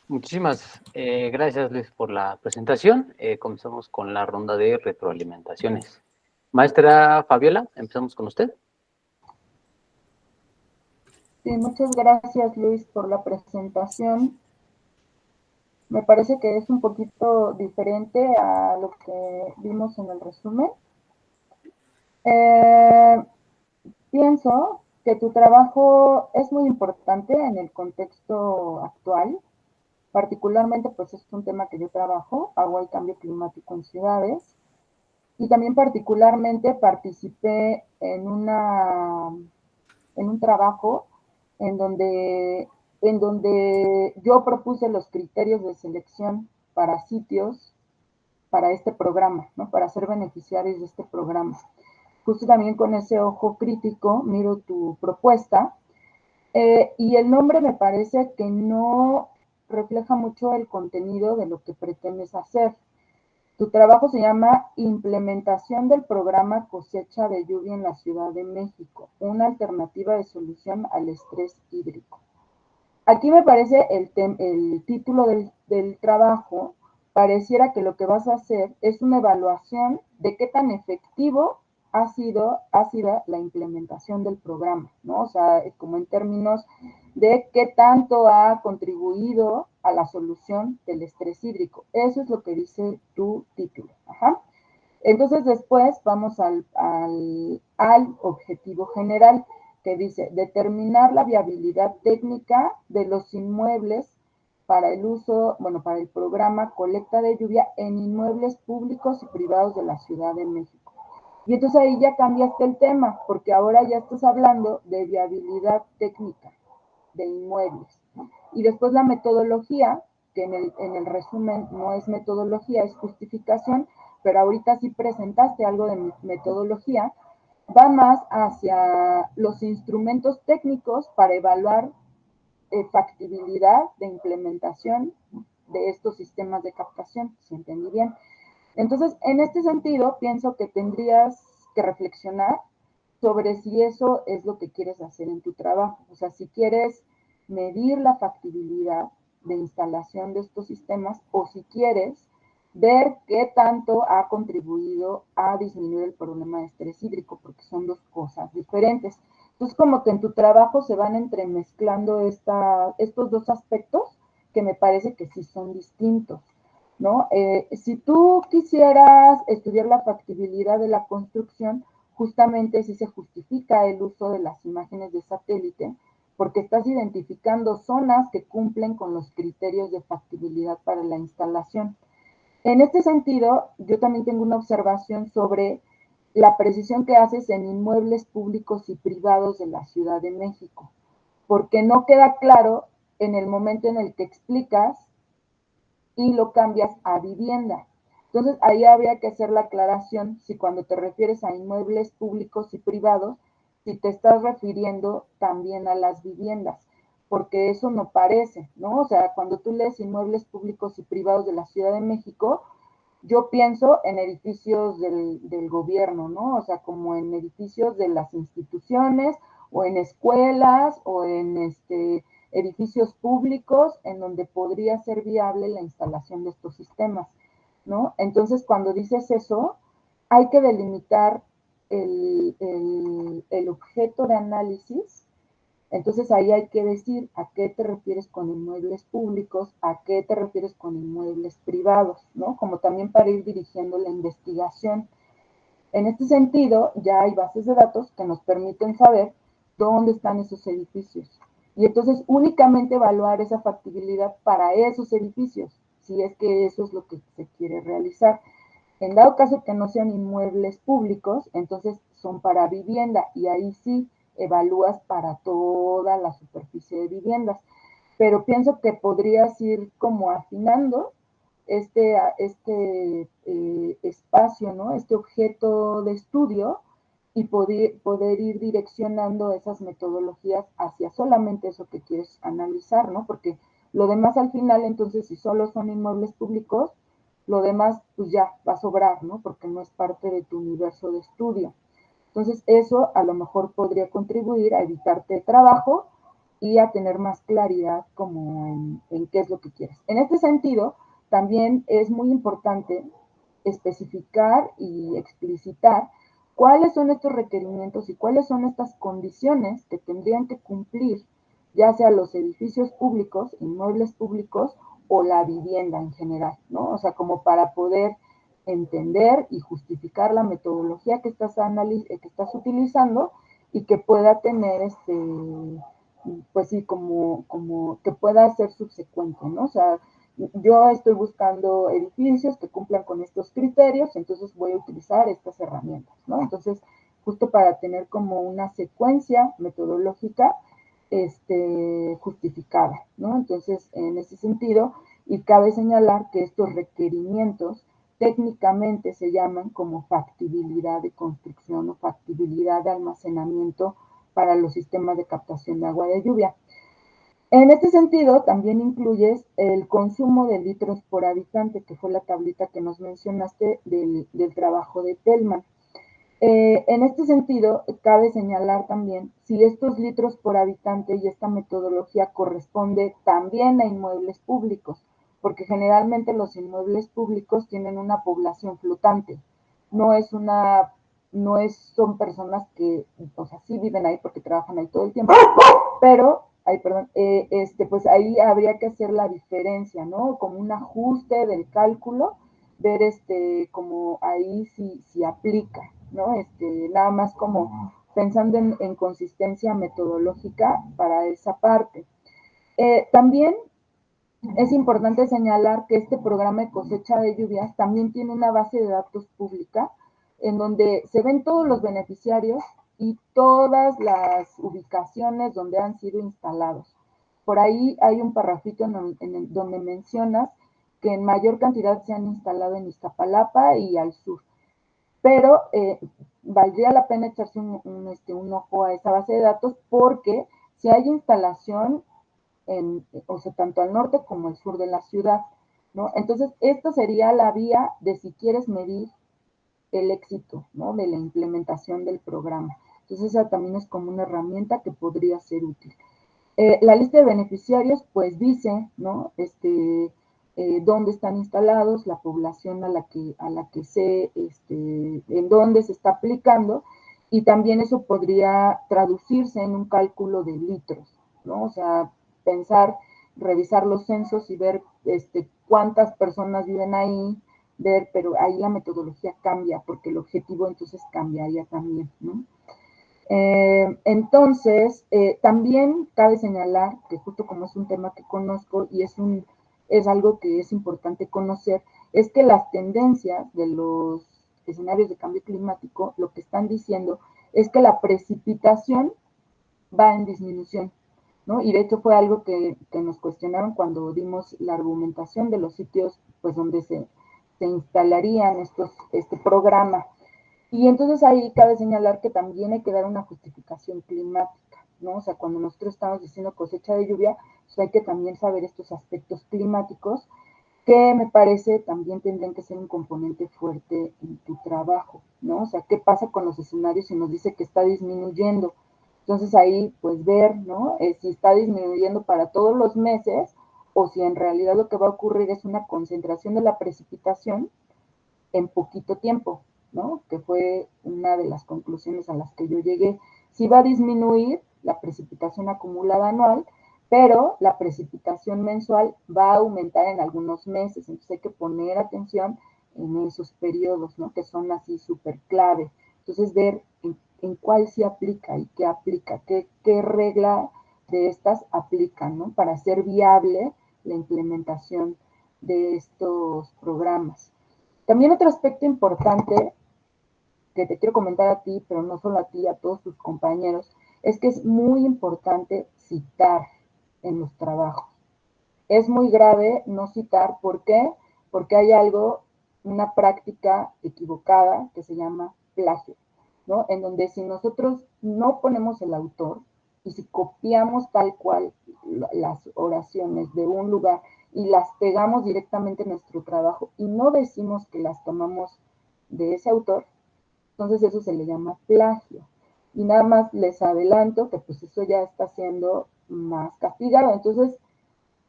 Speaker 1: Muchísimas gracias, Luis, por la presentación. Comenzamos con la ronda de retroalimentaciones. Maestra Fabiola, empezamos con usted.
Speaker 3: Sí, muchas gracias, Luis, por la presentación. Me parece que es un poquito diferente a lo que vimos en el resumen. Pienso que tu trabajo es muy importante en el contexto actual. Particularmente, pues es un tema que yo trabajo, agua y cambio climático en ciudades. Y también particularmente participé en un trabajo en donde yo propuse los criterios de selección para sitios para este programa, ¿no? Para ser beneficiarios de este programa. Justo también con ese ojo crítico miro tu propuesta, y el nombre me parece que no refleja mucho el contenido de lo que pretendes hacer. Tu trabajo se llama Implementación del programa Cosecha de Lluvia en la Ciudad de México, una alternativa de solución al estrés hídrico. Aquí me parece el título del trabajo, pareciera que lo que vas a hacer es una evaluación de qué tan efectivo ha sido la implementación del programa, ¿no? O sea, como en términos de qué tanto ha contribuido a la solución del estrés hídrico. Eso es lo que dice tu título. Ajá. Entonces después vamos al objetivo general, que dice determinar la viabilidad técnica de los inmuebles para el uso, bueno, para el programa colecta de lluvia en inmuebles públicos y privados de la Ciudad de México. Y entonces ahí ya cambiaste el tema, porque ahora ya estás hablando de viabilidad técnica de inmuebles. Y después la metodología, que en el resumen no es metodología, es justificación, pero ahorita sí presentaste algo de metodología, va más hacia los instrumentos técnicos para evaluar factibilidad de implementación de estos sistemas de captación, si entendí bien. Entonces, en este sentido, pienso que tendrías que reflexionar sobre si eso es lo que quieres hacer en tu trabajo. O sea, si quieres medir la factibilidad de instalación de estos sistemas o si quieres ver qué tanto ha contribuido a disminuir el problema de estrés hídrico, porque son dos cosas diferentes. Entonces, como que en tu trabajo se van entremezclando estos dos aspectos que me parece que sí son distintos, ¿no? Si tú quisieras estudiar la factibilidad de la construcción, justamente si se justifica el uso de las imágenes de satélite, porque estás identificando zonas que cumplen con los criterios de factibilidad para la instalación. En este sentido, yo también tengo una observación sobre la precisión que haces en inmuebles públicos y privados de la Ciudad de México, porque no queda claro en el momento en el que explicas y lo cambias a vivienda. Entonces, ahí habría que hacer la aclaración si cuando te refieres a inmuebles públicos y privados, si te estás refiriendo también a las viviendas, porque eso no parece, ¿no? O sea, cuando tú lees inmuebles públicos y privados de la Ciudad de México, yo pienso en edificios del gobierno, ¿no? O sea, como en edificios de las instituciones o en escuelas o en edificios públicos en donde podría ser viable la instalación de estos sistemas, ¿no? Entonces, cuando dices eso, hay que delimitar el objeto de análisis. Entonces ahí hay que decir a qué te refieres con inmuebles públicos, a qué te refieres con inmuebles privados, ¿no? Como también para ir dirigiendo la investigación. En este sentido, ya hay bases de datos que nos permiten saber dónde están esos edificios. Y entonces únicamente evaluar esa factibilidad para esos edificios, si es que eso es lo que se quiere realizar. En dado caso que no sean inmuebles públicos, entonces son para vivienda y ahí sí evalúas para toda la superficie de viviendas. Pero pienso que podrías ir como afinando espacio, ¿no? Este objeto de estudio y poder ir direccionando esas metodologías hacia solamente eso que quieres analizar, ¿no? Porque lo demás al final, entonces, si solo son inmuebles públicos, lo demás pues ya va a sobrar, ¿no? Porque no es parte de tu universo de estudio. Entonces, eso a lo mejor podría contribuir a evitarte trabajo y a tener más claridad como en qué es lo que quieres. En este sentido, también es muy importante especificar y explicitar cuáles son estos requerimientos y cuáles son estas condiciones que tendrían que cumplir, ya sea los edificios públicos, inmuebles públicos o la vivienda en general, ¿no? O sea, como para poder entender y justificar la metodología que estás utilizando y que pueda tener pues sí, como que pueda ser subsecuente, ¿no? O sea, yo estoy buscando edificios que cumplan con estos criterios, entonces voy a utilizar estas herramientas, ¿no? Entonces, justo para tener como una secuencia metodológica justificada, ¿no? Entonces, en ese sentido, y cabe señalar que estos requerimientos técnicamente se llaman como factibilidad de construcción o factibilidad de almacenamiento para los sistemas de captación de agua de lluvia. En este sentido, también incluyes el consumo de litros por habitante, que fue la tablita que nos mencionaste del trabajo de Tellman. En este sentido, cabe señalar también si estos litros por habitante y esta metodología corresponde también a inmuebles públicos, porque generalmente los inmuebles públicos tienen una población flotante, son personas que, o sea, sí viven ahí porque trabajan ahí todo el tiempo, pero, pues ahí habría que hacer la diferencia, ¿no? Como un ajuste del cálculo, ver como ahí si aplica, ¿no? Nada más como pensando en consistencia metodológica para esa parte. También es importante señalar que este programa de cosecha de lluvias también tiene una base de datos pública en donde se ven todos los beneficiarios y todas las ubicaciones donde han sido instalados. Por ahí hay un parrafito donde mencionas que en mayor cantidad se han instalado en Iztapalapa y al sur. Pero valdría la pena echarse un ojo a esa base de datos porque si hay instalación o sea, tanto al norte como al sur de la ciudad, ¿no? Entonces, esta sería la vía de si quieres medir el éxito, ¿no? De la implementación del programa. Entonces, esa también es como una herramienta que podría ser útil. La lista de beneficiarios, pues dice, ¿no? Dónde están instalados, la población a la que en dónde se está aplicando, y también eso podría traducirse en un cálculo de litros, ¿no? O sea, revisar los censos y ver cuántas personas viven ahí, pero ahí la metodología cambia, porque el objetivo entonces cambiaría también, ¿no? Entonces, también cabe señalar que justo como es un tema que conozco y es algo que es importante conocer, es que las tendencias de los escenarios de cambio climático lo que están diciendo es que la precipitación va en disminución, ¿no? Y de hecho fue algo que nos cuestionaron cuando dimos la argumentación de los sitios pues donde se instalarían este programa. Y entonces ahí cabe señalar que también hay que dar una justificación climática, ¿no? O sea, cuando nosotros estamos diciendo cosecha de lluvia, pues hay que también saber estos aspectos climáticos que me parece también tendrían que ser un componente fuerte en tu trabajo, ¿no? O sea, ¿qué pasa con los escenarios si nos dice que está disminuyendo? Entonces ahí, pues ver, ¿no? Si está disminuyendo para todos los meses o si en realidad lo que va a ocurrir es una concentración de la precipitación en poquito tiempo, ¿no? Que fue una de las conclusiones a las que yo llegué. Sí va a disminuir la precipitación acumulada anual, pero la precipitación mensual va a aumentar en algunos meses, entonces hay que poner atención en esos periodos, ¿no? Que son así súper clave. Entonces ver en cuál sí aplica y qué aplica, qué regla de estas aplican, ¿no? Para hacer viable la implementación de estos programas. También otro aspecto importante que te quiero comentar a ti, pero no solo a ti, a todos tus compañeros, es que es muy importante citar en los trabajos. Es muy grave no citar, ¿por qué? Porque hay una práctica equivocada que se llama plagio, ¿no? En donde si nosotros no ponemos el autor y si copiamos tal cual las oraciones de un lugar y las pegamos directamente en nuestro trabajo y no decimos que las tomamos de ese autor, entonces eso se le llama plagio. Y nada más les adelanto que pues eso ya está siendo más castigado. Entonces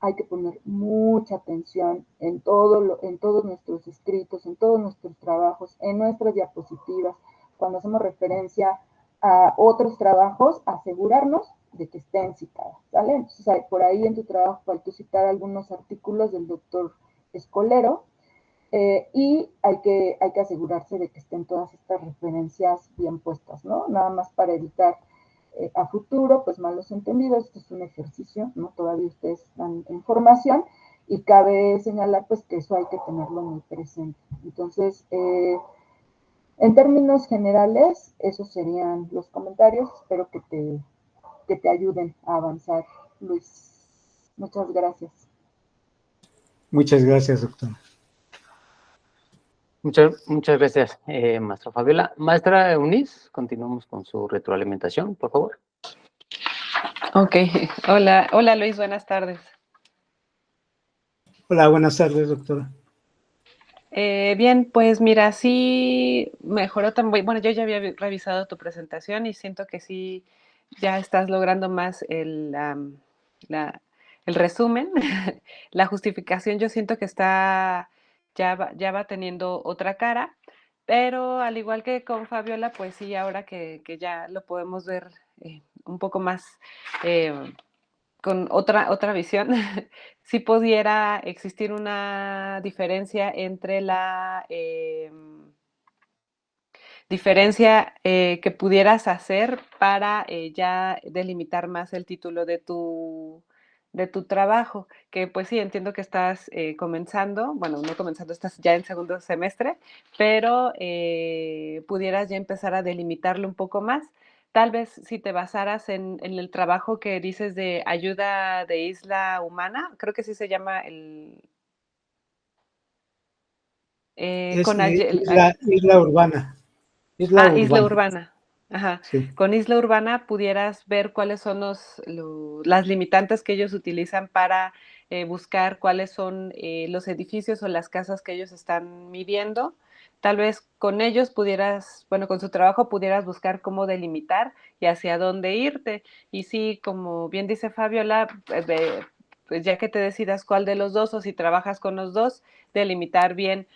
Speaker 3: hay que poner mucha atención en todos nuestros escritos, en todos nuestros trabajos, en nuestras diapositivas. Cuando hacemos referencia a otros trabajos, asegurarnos de que estén citadas, ¿vale? Entonces, por ahí en tu trabajo faltó citar algunos artículos del doctor Escolero, y hay que asegurarse de que estén todas estas referencias bien puestas, ¿no? Nada más para evitar a futuro, pues malos entendidos. Esto es un ejercicio, ¿no? Todavía ustedes están en formación y cabe señalar pues que eso hay que tenerlo muy presente. Entonces, en términos generales, esos serían los comentarios. Espero que que te ayuden a avanzar, Luis. Muchas gracias.
Speaker 5: Muchas gracias, doctor.
Speaker 1: Muchas gracias, maestra Fabiola. Maestra Eunice, continuamos con su retroalimentación, por favor.
Speaker 4: Ok, hola Luis, buenas tardes.
Speaker 5: Hola, buenas tardes, doctora.
Speaker 4: Bien, pues mira, sí mejoró también. Bueno, yo ya había revisado tu presentación y siento que sí ya estás logrando más el resumen. La justificación yo siento que ya va teniendo otra cara, pero al igual que con Fabiola, pues sí, ahora que ya lo podemos ver un poco más con otra visión, si pudiera existir una diferencia entre la diferencia que pudieras hacer para ya delimitar más el título de tu trabajo, que pues sí, entiendo que estás comenzando, bueno, no comenzando, estás ya en segundo semestre, pero pudieras ya empezar a delimitarlo un poco más. Tal vez si te basaras en el trabajo que dices de ayuda de isla humana, creo que sí se llama
Speaker 5: Es
Speaker 4: con
Speaker 5: isla urbana. Isla
Speaker 4: Isla
Speaker 5: urbana.
Speaker 4: Urbana. Ajá.
Speaker 5: Sí.
Speaker 4: Con Isla Urbana pudieras ver cuáles son las limitantes que ellos utilizan para buscar cuáles son los edificios o las casas que ellos están midiendo. Tal vez con ellos pudieras, bueno, con su trabajo pudieras buscar cómo delimitar y hacia dónde irte. Y sí, como bien dice Fabiola, pues ya que te decidas cuál de los dos o si trabajas con los dos, delimitar bien.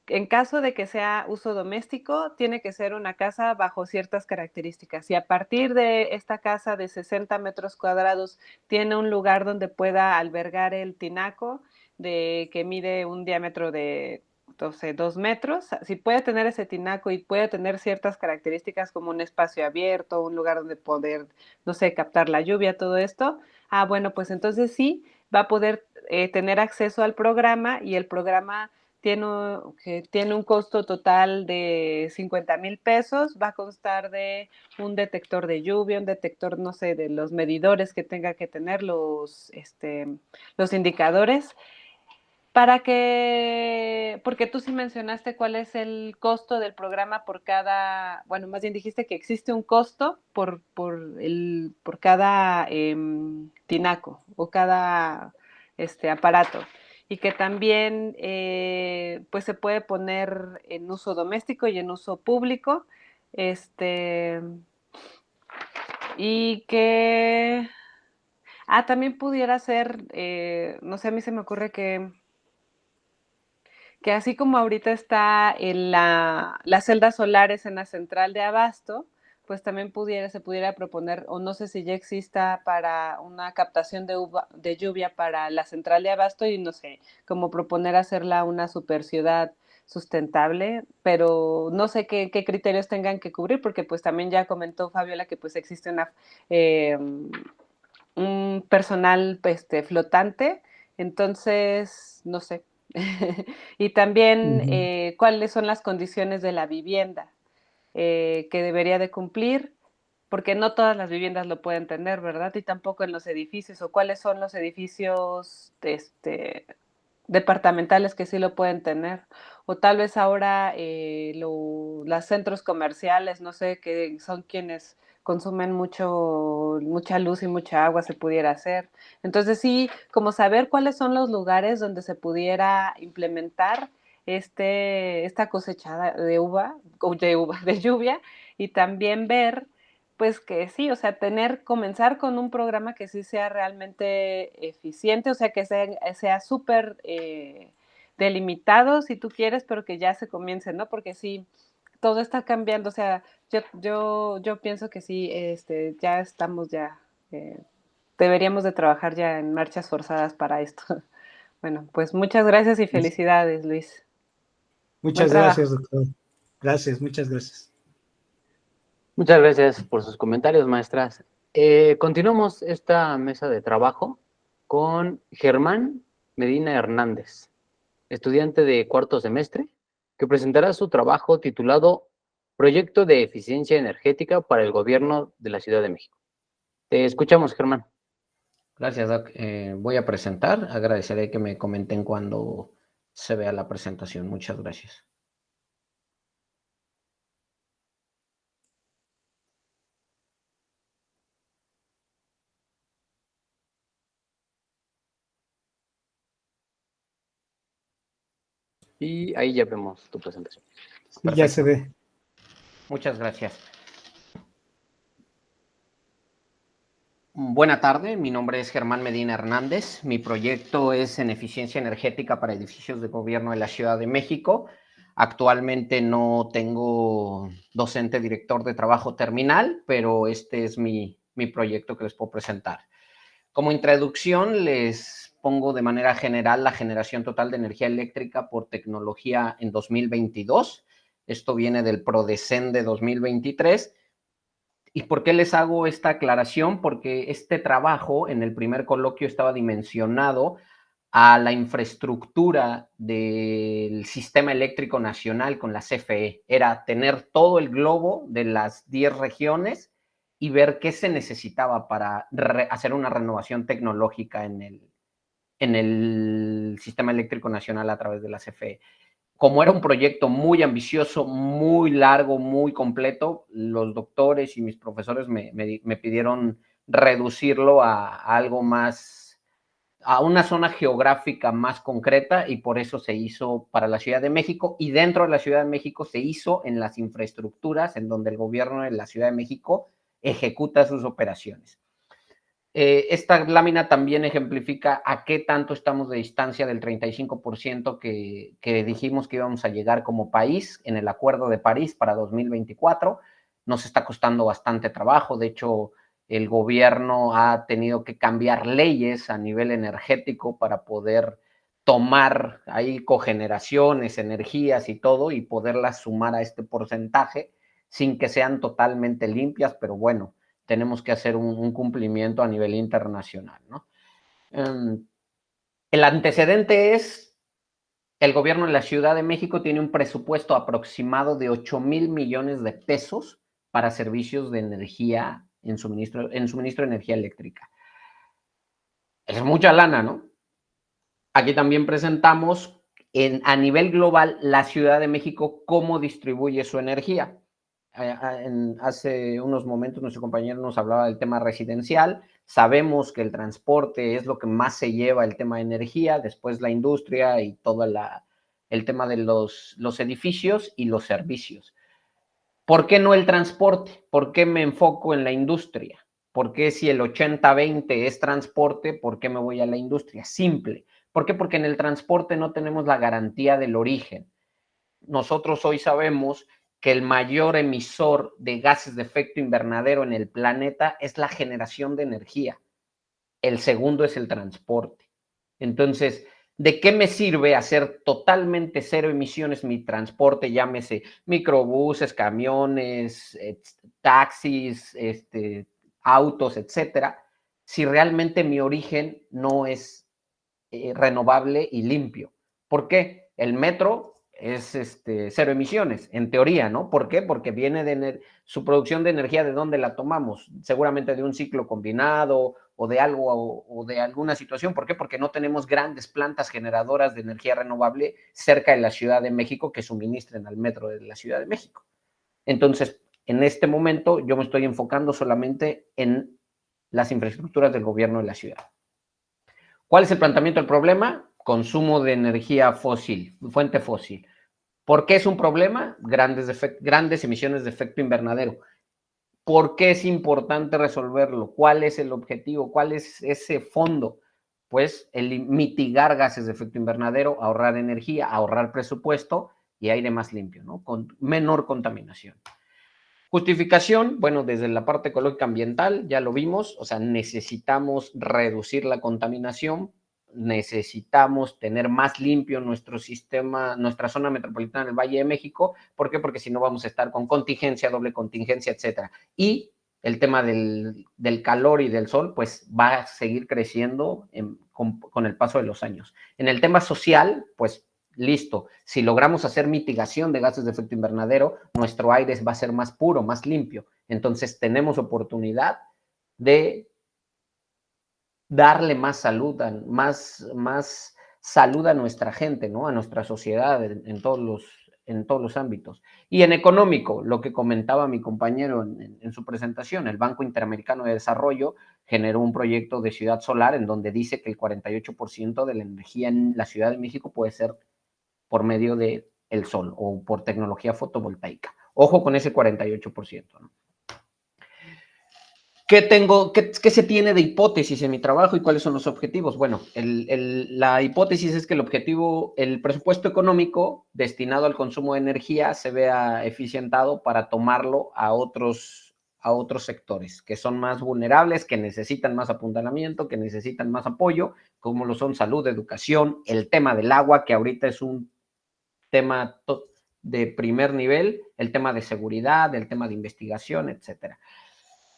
Speaker 4: En caso de que sea uso doméstico, tiene que ser una casa bajo ciertas características. Y a partir de esta casa de 60 metros cuadrados tiene un lugar donde pueda albergar el tinaco que mide un diámetro de 2 metros. Si puede tener ese tinaco y puede tener ciertas características como un espacio abierto, un lugar donde poder, no sé, captar la lluvia, todo esto, bueno, pues entonces sí va a poder tener acceso al programa y el programa tiene un costo total de 50,000 pesos, va a constar de un detector de lluvia, un detector, no sé, de los medidores que tenga que tener, los indicadores, porque tú sí mencionaste cuál es el costo del programa por cada, bueno, más bien dijiste que existe un costo por cada tinaco o cada aparato y que también pues se puede poner en uso doméstico y en uso público, y que, también pudiera ser, no sé, a mí se me ocurre que así como ahorita está en las celdas solares en la central de abasto, pues también se pudiera proponer, o no sé si ya exista para una captación de lluvia para la central de abasto y no sé, como proponer hacerla una super ciudad sustentable, pero no sé qué criterios tengan que cubrir, porque pues también ya comentó Fabiola que pues existe un personal flotante, entonces no sé. Y también cuáles son las condiciones de la vivienda que debería de cumplir, porque no todas las viviendas lo pueden tener, ¿verdad? Y tampoco en los edificios, o cuáles son los edificios departamentales que sí lo pueden tener, o tal vez ahora los centros comerciales, no sé, que son quienes consumen mucha luz y mucha agua, se pudiera hacer. Entonces sí, como saber cuáles son los lugares donde se pudiera implementar esta cosechada de lluvia, y también ver pues que sí, o sea, comenzar con un programa que sí sea realmente eficiente, o sea, que sea súper delimitado si tú quieres, pero que ya se comience, ¿no? Porque sí, todo está cambiando, o sea, yo pienso que sí, ya estamos eh, deberíamos de trabajar ya en marchas forzadas para esto. Bueno, pues muchas gracias y felicidades, Luis. Buen
Speaker 5: Muchas
Speaker 4: trabajo.
Speaker 5: gracias, doctor. Gracias, muchas gracias.
Speaker 1: Muchas gracias por sus comentarios, maestras. Continuamos esta mesa de trabajo con Germán Medina Hernández, estudiante de cuarto semestre, que presentará su trabajo titulado Proyecto de Eficiencia Energética para el Gobierno de la Ciudad de México, Te escuchamos, Germán.
Speaker 6: Gracias, Doc. Voy a presentar. Agradeceré que me comenten cuando se vea la presentación. Muchas gracias.
Speaker 1: Y ahí ya vemos tu presentación.
Speaker 5: Sí, ya se ve.
Speaker 6: Muchas gracias. Buena tarde, mi nombre es Germán Medina Hernández. Mi proyecto es en eficiencia energética para edificios de gobierno de la Ciudad de México. Actualmente no tengo docente director de trabajo terminal, pero este es mi proyecto que les puedo presentar. Como introducción, les pongo de manera general la generación total de energía eléctrica por tecnología en 2022. Esto viene del PRODECEN de 2023. ¿Y por qué les hago esta aclaración? Porque este trabajo en el primer coloquio estaba dimensionado a la infraestructura del sistema eléctrico nacional con la CFE. Era tener todo el globo de las 10 regiones y ver qué se necesitaba para hacer una renovación tecnológica en el sistema eléctrico nacional a través de la CFE. Como era un proyecto muy ambicioso, muy largo, muy completo, los doctores y mis profesores me pidieron reducirlo a algo más, a una zona geográfica más concreta, y por eso se hizo para la Ciudad de México, y dentro de la Ciudad de México se hizo en las infraestructuras en donde el gobierno de la Ciudad de México ejecuta sus operaciones. Esta lámina también ejemplifica a qué tanto estamos de distancia del 35% que dijimos que íbamos a llegar como país en el Acuerdo de París para 2024. Nos está costando bastante trabajo. De hecho, el gobierno ha tenido que cambiar leyes a nivel energético para poder tomar ahí cogeneraciones, energías y todo, y poderlas sumar a este porcentaje sin que sean totalmente limpias, pero bueno, tenemos que hacer un cumplimiento a nivel internacional, ¿no? El antecedente es, el gobierno de la Ciudad de México tiene un presupuesto aproximado de 8,000 millones de pesos para servicios de energía en suministro de energía eléctrica. Es mucha lana, ¿no? Aquí también presentamos a nivel global la Ciudad de México cómo distribuye su energía. Hace unos momentos nuestro compañero nos hablaba del tema residencial. Sabemos que el transporte es lo que más se lleva el tema de energía, después la industria y todo el tema de los edificios y los servicios. ¿Por qué no el transporte? ¿Por qué me enfoco en la industria? ¿Por qué si el 80-20 es transporte, por qué me voy a la industria? Simple. ¿Por qué? Porque en el transporte no tenemos la garantía del origen. Nosotros hoy sabemos que el mayor emisor de gases de efecto invernadero en el planeta es la generación de energía. El segundo es el transporte. Entonces, ¿de qué me sirve hacer totalmente cero emisiones mi transporte? Llámese microbuses, camiones, taxis, autos, etcétera, si realmente mi origen no es renovable y limpio. ¿Por qué? El metro es cero emisiones, en teoría, ¿no? ¿Por qué? Porque viene de su producción de energía, ¿de dónde la tomamos? Seguramente de un ciclo combinado o de algo o de alguna situación. ¿Por qué? Porque no tenemos grandes plantas generadoras de energía renovable cerca de la Ciudad de México que suministren al metro de la Ciudad de México. Entonces, en este momento yo me estoy enfocando solamente en las infraestructuras del gobierno de la ciudad. ¿Cuál es el planteamiento del problema? Consumo de energía fósil, fuente fósil. ¿Por qué es un problema? Grandes emisiones de efecto invernadero. ¿Por qué es importante resolverlo? ¿Cuál es el objetivo? ¿Cuál es ese fondo? Pues el mitigar gases de efecto invernadero, ahorrar energía, ahorrar presupuesto y aire más limpio, ¿no? Con menor contaminación. Justificación, bueno, desde la parte ecológica ambiental, ya lo vimos, o sea, necesitamos reducir la contaminación, necesitamos tener más limpio nuestro sistema, nuestra zona metropolitana del Valle de México. ¿Por qué? Porque si no vamos a estar con contingencia, doble contingencia, etcétera. Y el tema del calor y del sol, pues va a seguir creciendo con el paso de los años. En el tema social, pues listo, si logramos hacer mitigación de gases de efecto invernadero, nuestro aire va a ser más puro, más limpio. Entonces tenemos oportunidad de darle más salud, más salud a nuestra gente, ¿no? A nuestra sociedad en todos los ámbitos. Y en económico, lo que comentaba mi compañero en su presentación, el Banco Interamericano de Desarrollo generó un proyecto de ciudad solar en donde dice que el 48% de la energía en la Ciudad de México puede ser por medio del sol o por tecnología fotovoltaica. Ojo con ese 48%, ¿no? ¿Qué se tiene de hipótesis en mi trabajo y cuáles son los objetivos? Bueno, la hipótesis es que el presupuesto económico destinado al consumo de energía se vea eficientado para tomarlo a otros sectores que son más vulnerables, que necesitan más apuntalamiento, que necesitan más apoyo, como lo son salud, educación, el tema del agua, que ahorita es un tema de primer nivel, el tema de seguridad, el tema de investigación, etcétera.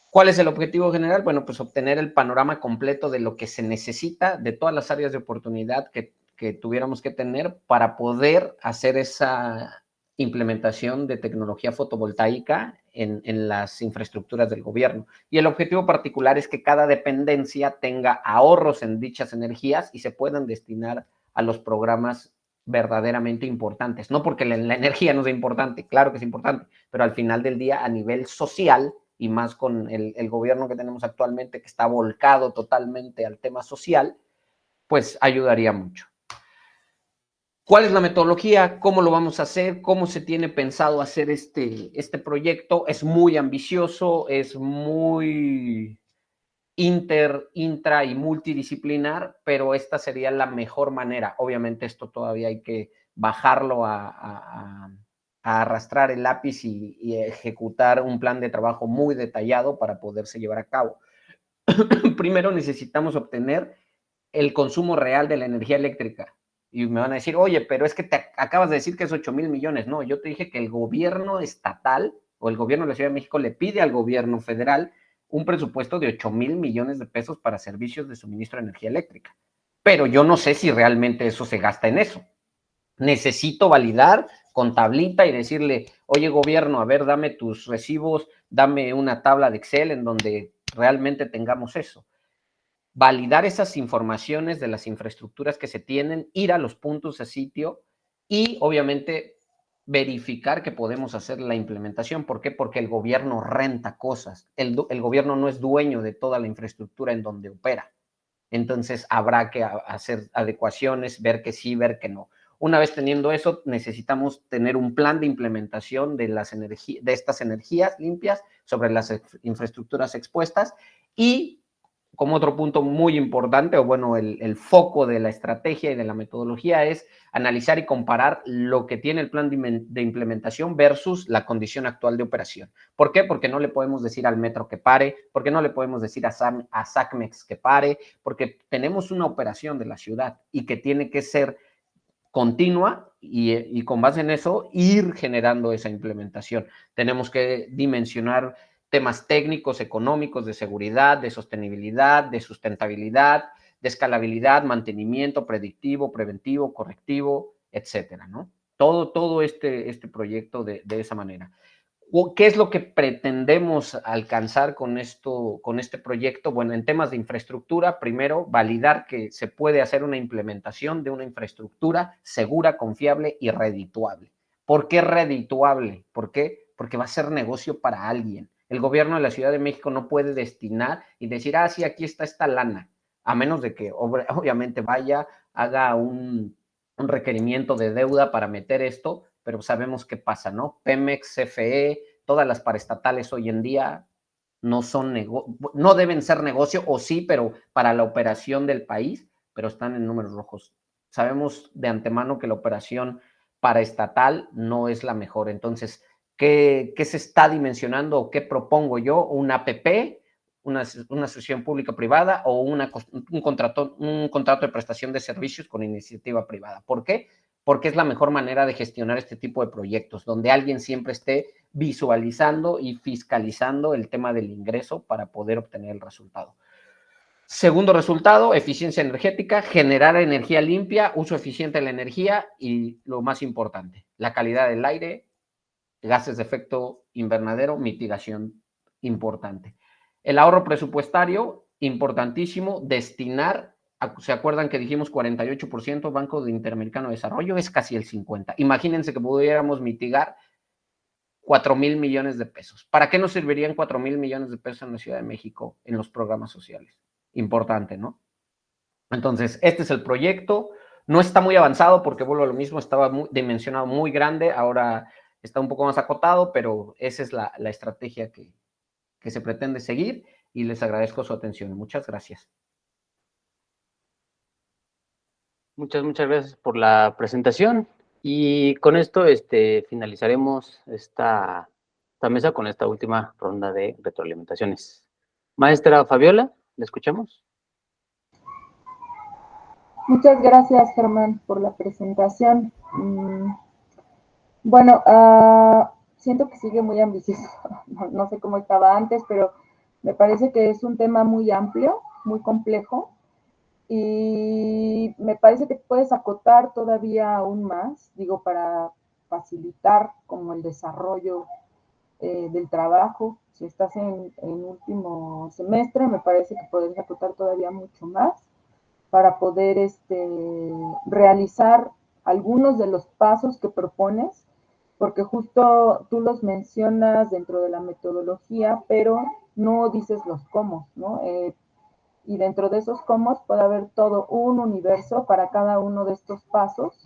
Speaker 6: ¿Cuál es el objetivo general? Bueno, pues obtener el panorama completo de lo que se necesita, de todas las áreas de oportunidad que tuviéramos que tener para poder hacer esa implementación de tecnología fotovoltaica en las infraestructuras del gobierno. Y el objetivo particular es que cada dependencia tenga ahorros en dichas energías y se puedan destinar a los programas verdaderamente importantes. No porque la energía no sea importante, claro que es importante, pero al final del día, a nivel social, y más con el gobierno que tenemos actualmente, que está volcado totalmente al tema social, pues ayudaría mucho. ¿Cuál es la metodología? ¿Cómo lo vamos a hacer? ¿Cómo se tiene pensado hacer este proyecto? Es muy ambicioso, es muy intra y multidisciplinar, pero esta sería la mejor manera. Obviamente esto todavía hay que bajarlo a arrastrar el lápiz y ejecutar un plan de trabajo muy detallado para poderse llevar a cabo. Primero necesitamos obtener el consumo real de la energía eléctrica. Y me van a decir, oye, pero es que te acabas de decir que es 8,000 millones. No, yo te dije que el gobierno estatal o el gobierno de la Ciudad de México le pide al gobierno federal un presupuesto de 8,000 millones de pesos para servicios de suministro de energía eléctrica. Pero yo no sé si realmente eso se gasta en eso. Necesito validar con tablita y decirle, oye, gobierno, a ver, dame tus recibos, dame una tabla de Excel en donde realmente tengamos eso. Validar esas informaciones de las infraestructuras que se tienen, ir a los puntos de sitio y, obviamente, verificar que podemos hacer la implementación. ¿Por qué? Porque el gobierno renta cosas. El gobierno no es dueño de toda la infraestructura en donde opera. Entonces, habrá que hacer adecuaciones, ver que sí, ver que no. Una vez teniendo eso, necesitamos tener un plan de implementación de estas energías limpias sobre las infraestructuras expuestas y, como otro punto muy importante, o bueno, el foco de la estrategia y de la metodología es analizar y comparar lo que tiene el plan de implementación versus la condición actual de operación. ¿Por qué? Porque no le podemos decir al metro que pare, porque no le podemos decir a SACMEX que pare, porque tenemos una operación de la ciudad y que tiene que ser continua y con base en eso ir generando esa implementación. Tenemos que dimensionar temas técnicos, económicos, de seguridad, de sostenibilidad, de sustentabilidad, de escalabilidad, mantenimiento, predictivo, preventivo, correctivo, etcétera, ¿no? Todo este proyecto de esa manera. ¿Qué es lo que pretendemos alcanzar con este proyecto? Bueno, en temas de infraestructura, primero, validar que se puede hacer una implementación de una infraestructura segura, confiable y redituable. ¿Por qué redituable? ¿Por qué? Porque va a ser negocio para alguien. El gobierno de la Ciudad de México no puede destinar y decir, sí, aquí está esta lana, a menos de que obviamente vaya, haga un requerimiento de deuda para meter esto, pero sabemos qué pasa, ¿no? Pemex, CFE, todas las paraestatales hoy en día no deben ser negocio, o sí, pero para la operación del país, pero están en números rojos. Sabemos de antemano que la operación paraestatal no es la mejor. Entonces, ¿qué se está dimensionando o qué propongo yo? ¿Una APP, una asociación pública-privada o un contrato de prestación de servicios con iniciativa privada? ¿Por qué? Porque es la mejor manera de gestionar este tipo de proyectos, donde alguien siempre esté visualizando y fiscalizando el tema del ingreso para poder obtener el resultado. Segundo resultado, eficiencia energética, generar energía limpia, uso eficiente de la energía y, lo más importante, la calidad del aire, gases de efecto invernadero, mitigación importante. El ahorro presupuestario, importantísimo, destinar, ¿se acuerdan que dijimos 48% Banco Interamericano de Desarrollo? Es casi el 50%. Imagínense que pudiéramos mitigar 4,000 millones de pesos. ¿Para qué nos servirían 4,000 millones de pesos en la Ciudad de México en los programas sociales? Importante, ¿no? Entonces, este es el proyecto. No está muy avanzado porque, vuelvo a lo mismo, estaba dimensionado muy grande, ahora está un poco más acotado, pero esa es la estrategia que se pretende seguir y les agradezco su atención. Muchas gracias.
Speaker 1: Muchas gracias por la presentación. Y con esto finalizaremos esta mesa con esta última ronda de retroalimentaciones. Maestra Fabiola, ¿le escuchamos?
Speaker 3: Muchas gracias, Germán, por la presentación. Bueno, siento que sigue muy ambicioso. No sé cómo estaba antes, pero me parece que es un tema muy amplio, muy complejo, y me parece que puedes acotar todavía aún más, digo, para facilitar como el desarrollo del trabajo. Si estás en último semestre, me parece que puedes acotar todavía mucho más para poder realizar algunos de los pasos que propones, porque justo tú los mencionas dentro de la metodología, pero no dices los cómo, ¿no? Y dentro de esos cómo puede haber todo un universo para cada uno de estos pasos,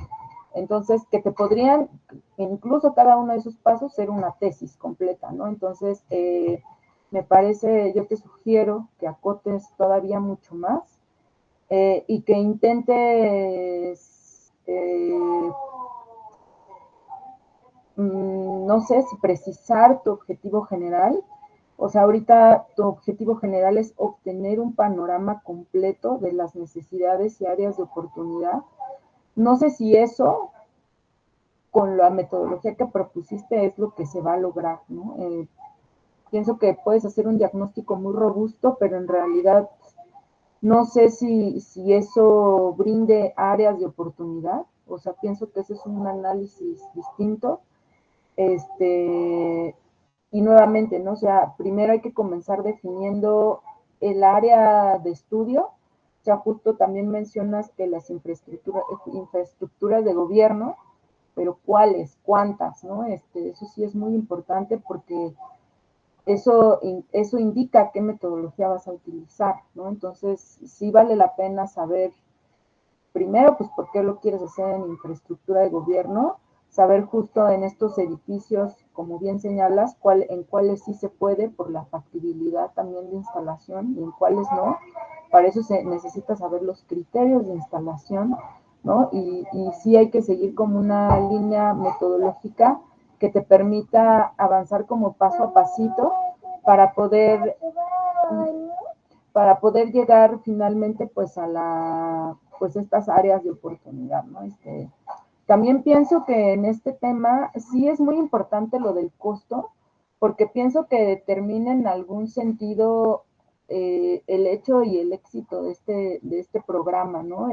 Speaker 3: entonces que te podrían, incluso cada uno de esos pasos, ser una tesis completa, ¿no? Entonces, me parece, yo te sugiero que acotes todavía mucho más, y que intentes, no sé si precisar tu objetivo general. O sea, ahorita tu objetivo general es obtener un panorama completo de las necesidades y áreas de oportunidad. No sé si eso, con la metodología que propusiste, es lo que se va a lograr, ¿no? Pienso que puedes hacer un diagnóstico muy robusto, pero en realidad no sé si eso brinde áreas de oportunidad. O sea, pienso que ese es un análisis distinto. Y nuevamente, ¿no? O sea, primero hay que comenzar definiendo el área de estudio. O sea, justo también mencionas que las infraestructuras de gobierno, pero ¿cuáles? ¿Cuántas? ¿No? Eso sí es muy importante porque eso indica qué metodología vas a utilizar, ¿no? Entonces, sí vale la pena saber, primero, pues, por qué lo quieres hacer en infraestructura de gobierno, saber justo en estos edificios, como bien señalas, en cuáles sí se puede, por la factibilidad también de instalación, y en cuáles no. Para eso se necesita saber los criterios de instalación, ¿no? Y sí hay que seguir como una línea metodológica que te permita avanzar como paso a pasito para poder llegar finalmente pues a estas áreas de oportunidad, ¿no? También pienso que en este tema sí es muy importante lo del costo, porque pienso que determina en algún sentido el hecho y el éxito de este programa, ¿no?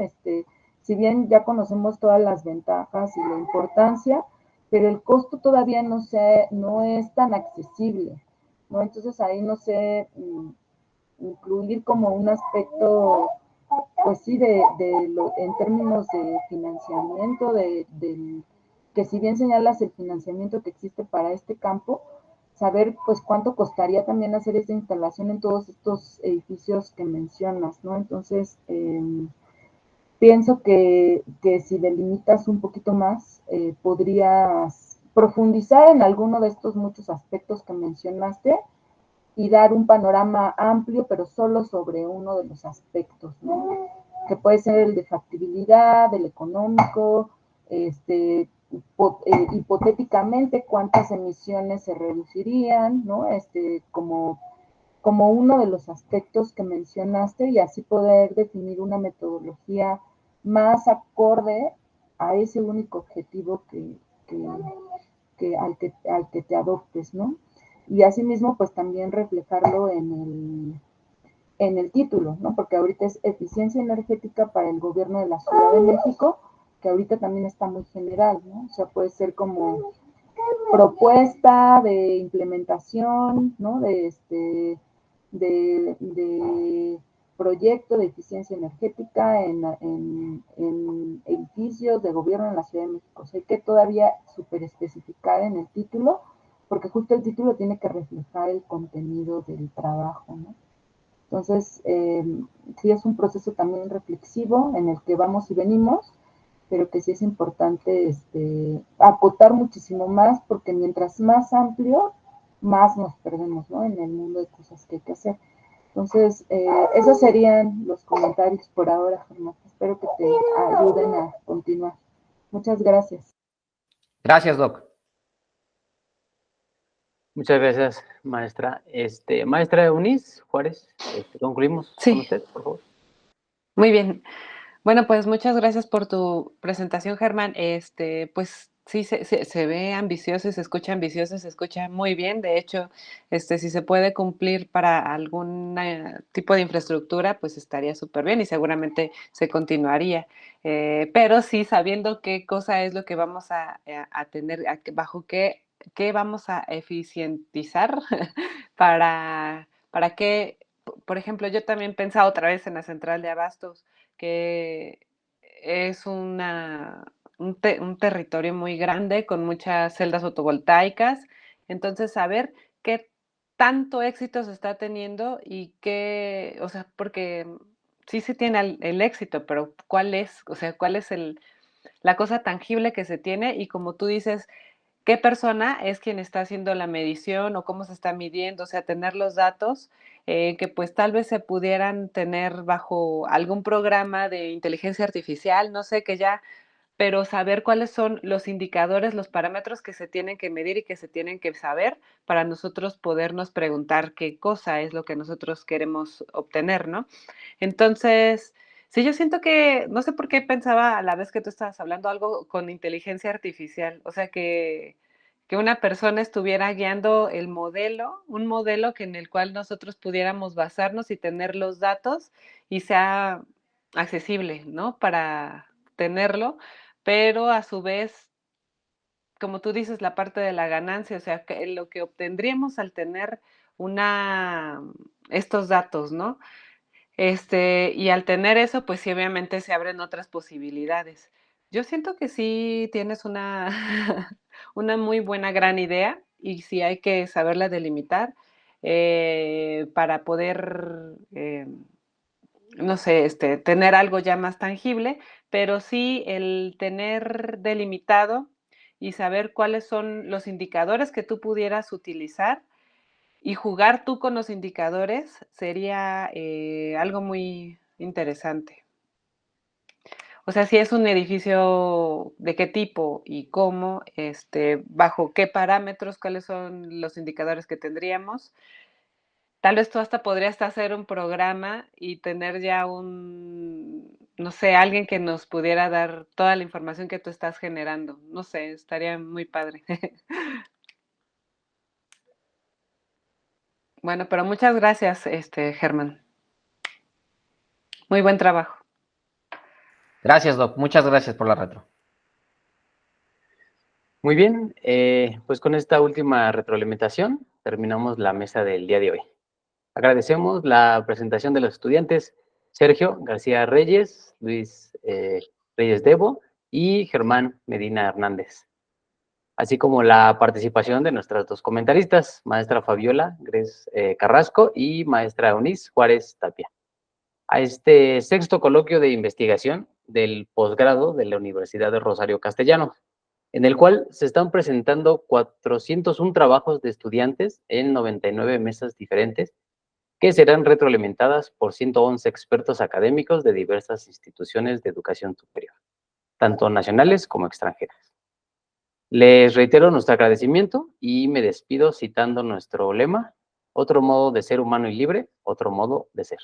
Speaker 3: Si bien ya conocemos todas las ventajas y la importancia, pero el costo todavía no es tan accesible, ¿no? Entonces ahí no sé, incluir como un aspecto, pues sí, en términos de financiamiento, que si bien señalas el financiamiento que existe para este campo, saber pues cuánto costaría también hacer esta instalación en todos estos edificios que mencionas, ¿no? Entonces, pienso que si delimitas un poquito más, podrías profundizar en alguno de estos muchos aspectos que mencionaste y dar un panorama amplio, pero solo sobre uno de los aspectos, ¿no? Que puede ser el de factibilidad, el económico, hipotéticamente cuántas emisiones se reducirían, ¿no? Como uno de los aspectos que mencionaste, y así poder definir una metodología más acorde a ese único objetivo al que te adoptes, ¿no? Y asimismo, pues también reflejarlo en el título, ¿no? Porque ahorita es eficiencia energética para el gobierno de la Ciudad de México, que ahorita también está muy general, ¿no? O sea, puede ser como propuesta de implementación, ¿no? de proyecto de eficiencia energética en edificios de gobierno en la Ciudad de México. O sea, hay que todavía súper especificar en el título, porque justo el título tiene que reflejar el contenido del trabajo, ¿no? Entonces, sí es un proceso también reflexivo en el que vamos y venimos, pero que sí es importante acotar muchísimo más, porque mientras más amplio, más nos perdemos, ¿no? En el mundo de cosas que hay que hacer. Entonces, esos serían los comentarios por ahora, Germán. Espero que te ayuden a continuar. Muchas gracias.
Speaker 6: Gracias, Doc.
Speaker 1: Muchas gracias, maestra. Maestra Eunice Juárez, concluimos
Speaker 4: Sí.
Speaker 1: con usted, por favor.
Speaker 4: Muy bien. Bueno, pues muchas gracias por tu presentación, Germán. Pues sí, se ve ambicioso y se escucha muy bien. De hecho, si se puede cumplir para algún tipo de infraestructura, pues estaría súper bien y seguramente se continuaría. Pero sí, sabiendo qué cosa es lo que vamos a tener, bajo qué vamos a eficientizar para que, por ejemplo, yo también pensaba otra vez en la central de abastos, que es un territorio muy grande con muchas celdas fotovoltaicas. Entonces, saber qué tanto éxito se está teniendo y qué, o sea, porque sí se tiene el éxito, pero ¿cuál es? O sea, ¿cuál es la cosa tangible que se tiene? Y como tú dices, qué persona es quien está haciendo la medición o cómo se está midiendo, o sea, tener los datos que pues tal vez se pudieran tener bajo algún programa de inteligencia artificial, no sé, que ya, pero saber cuáles son los indicadores, los parámetros que se tienen que medir y que se tienen que saber para nosotros podernos preguntar qué cosa es lo que nosotros queremos obtener, ¿no? Entonces, sí, yo siento que, no sé por qué pensaba a la vez que tú estabas hablando algo con inteligencia artificial, o sea, que una persona estuviera guiando el modelo, un modelo que en el cual nosotros pudiéramos basarnos y tener los datos y sea accesible, ¿no? Para tenerlo, pero a su vez, como tú dices, la parte de la ganancia, o sea, que lo que obtendríamos al tener estos datos, ¿no? Y al tener eso, pues sí, obviamente se abren otras posibilidades. Yo siento que sí tienes una, una muy buena, gran idea y sí hay que saberla delimitar para poder, no sé, tener algo ya más tangible, pero sí el tener delimitado y saber cuáles son los indicadores que tú pudieras utilizar y jugar tú con los indicadores sería algo muy interesante. O sea, si es un edificio, de qué tipo y cómo, bajo qué parámetros, cuáles son los indicadores que tendríamos. Tal vez tú hasta podrías hacer un programa y tener ya no sé, alguien que nos pudiera dar toda la información que tú estás generando. No sé, estaría muy padre. Bueno, pero muchas gracias, Germán. Muy buen trabajo.
Speaker 6: Gracias, Doc. Muchas gracias por la retro.
Speaker 1: Muy bien, pues con esta última retroalimentación terminamos la mesa del día de hoy. Agradecemos la presentación de los estudiantes Sergio García Reyes, Luis Reyes Debo y Germán Medina Hernández, así como la participación de nuestras dos comentaristas, maestra Fabiola Gres Carrasco y maestra Eunice Juárez Tapia, a este sexto coloquio de investigación del posgrado de la Universidad de Rosario Castellanos, en el cual se están presentando 401 trabajos de estudiantes en 99 mesas diferentes que serán retroalimentadas por 111 expertos académicos de diversas instituciones de educación superior, tanto nacionales como extranjeras. Les reitero nuestro agradecimiento y me despido citando nuestro lema: otro modo de ser humano y libre, otro modo de ser.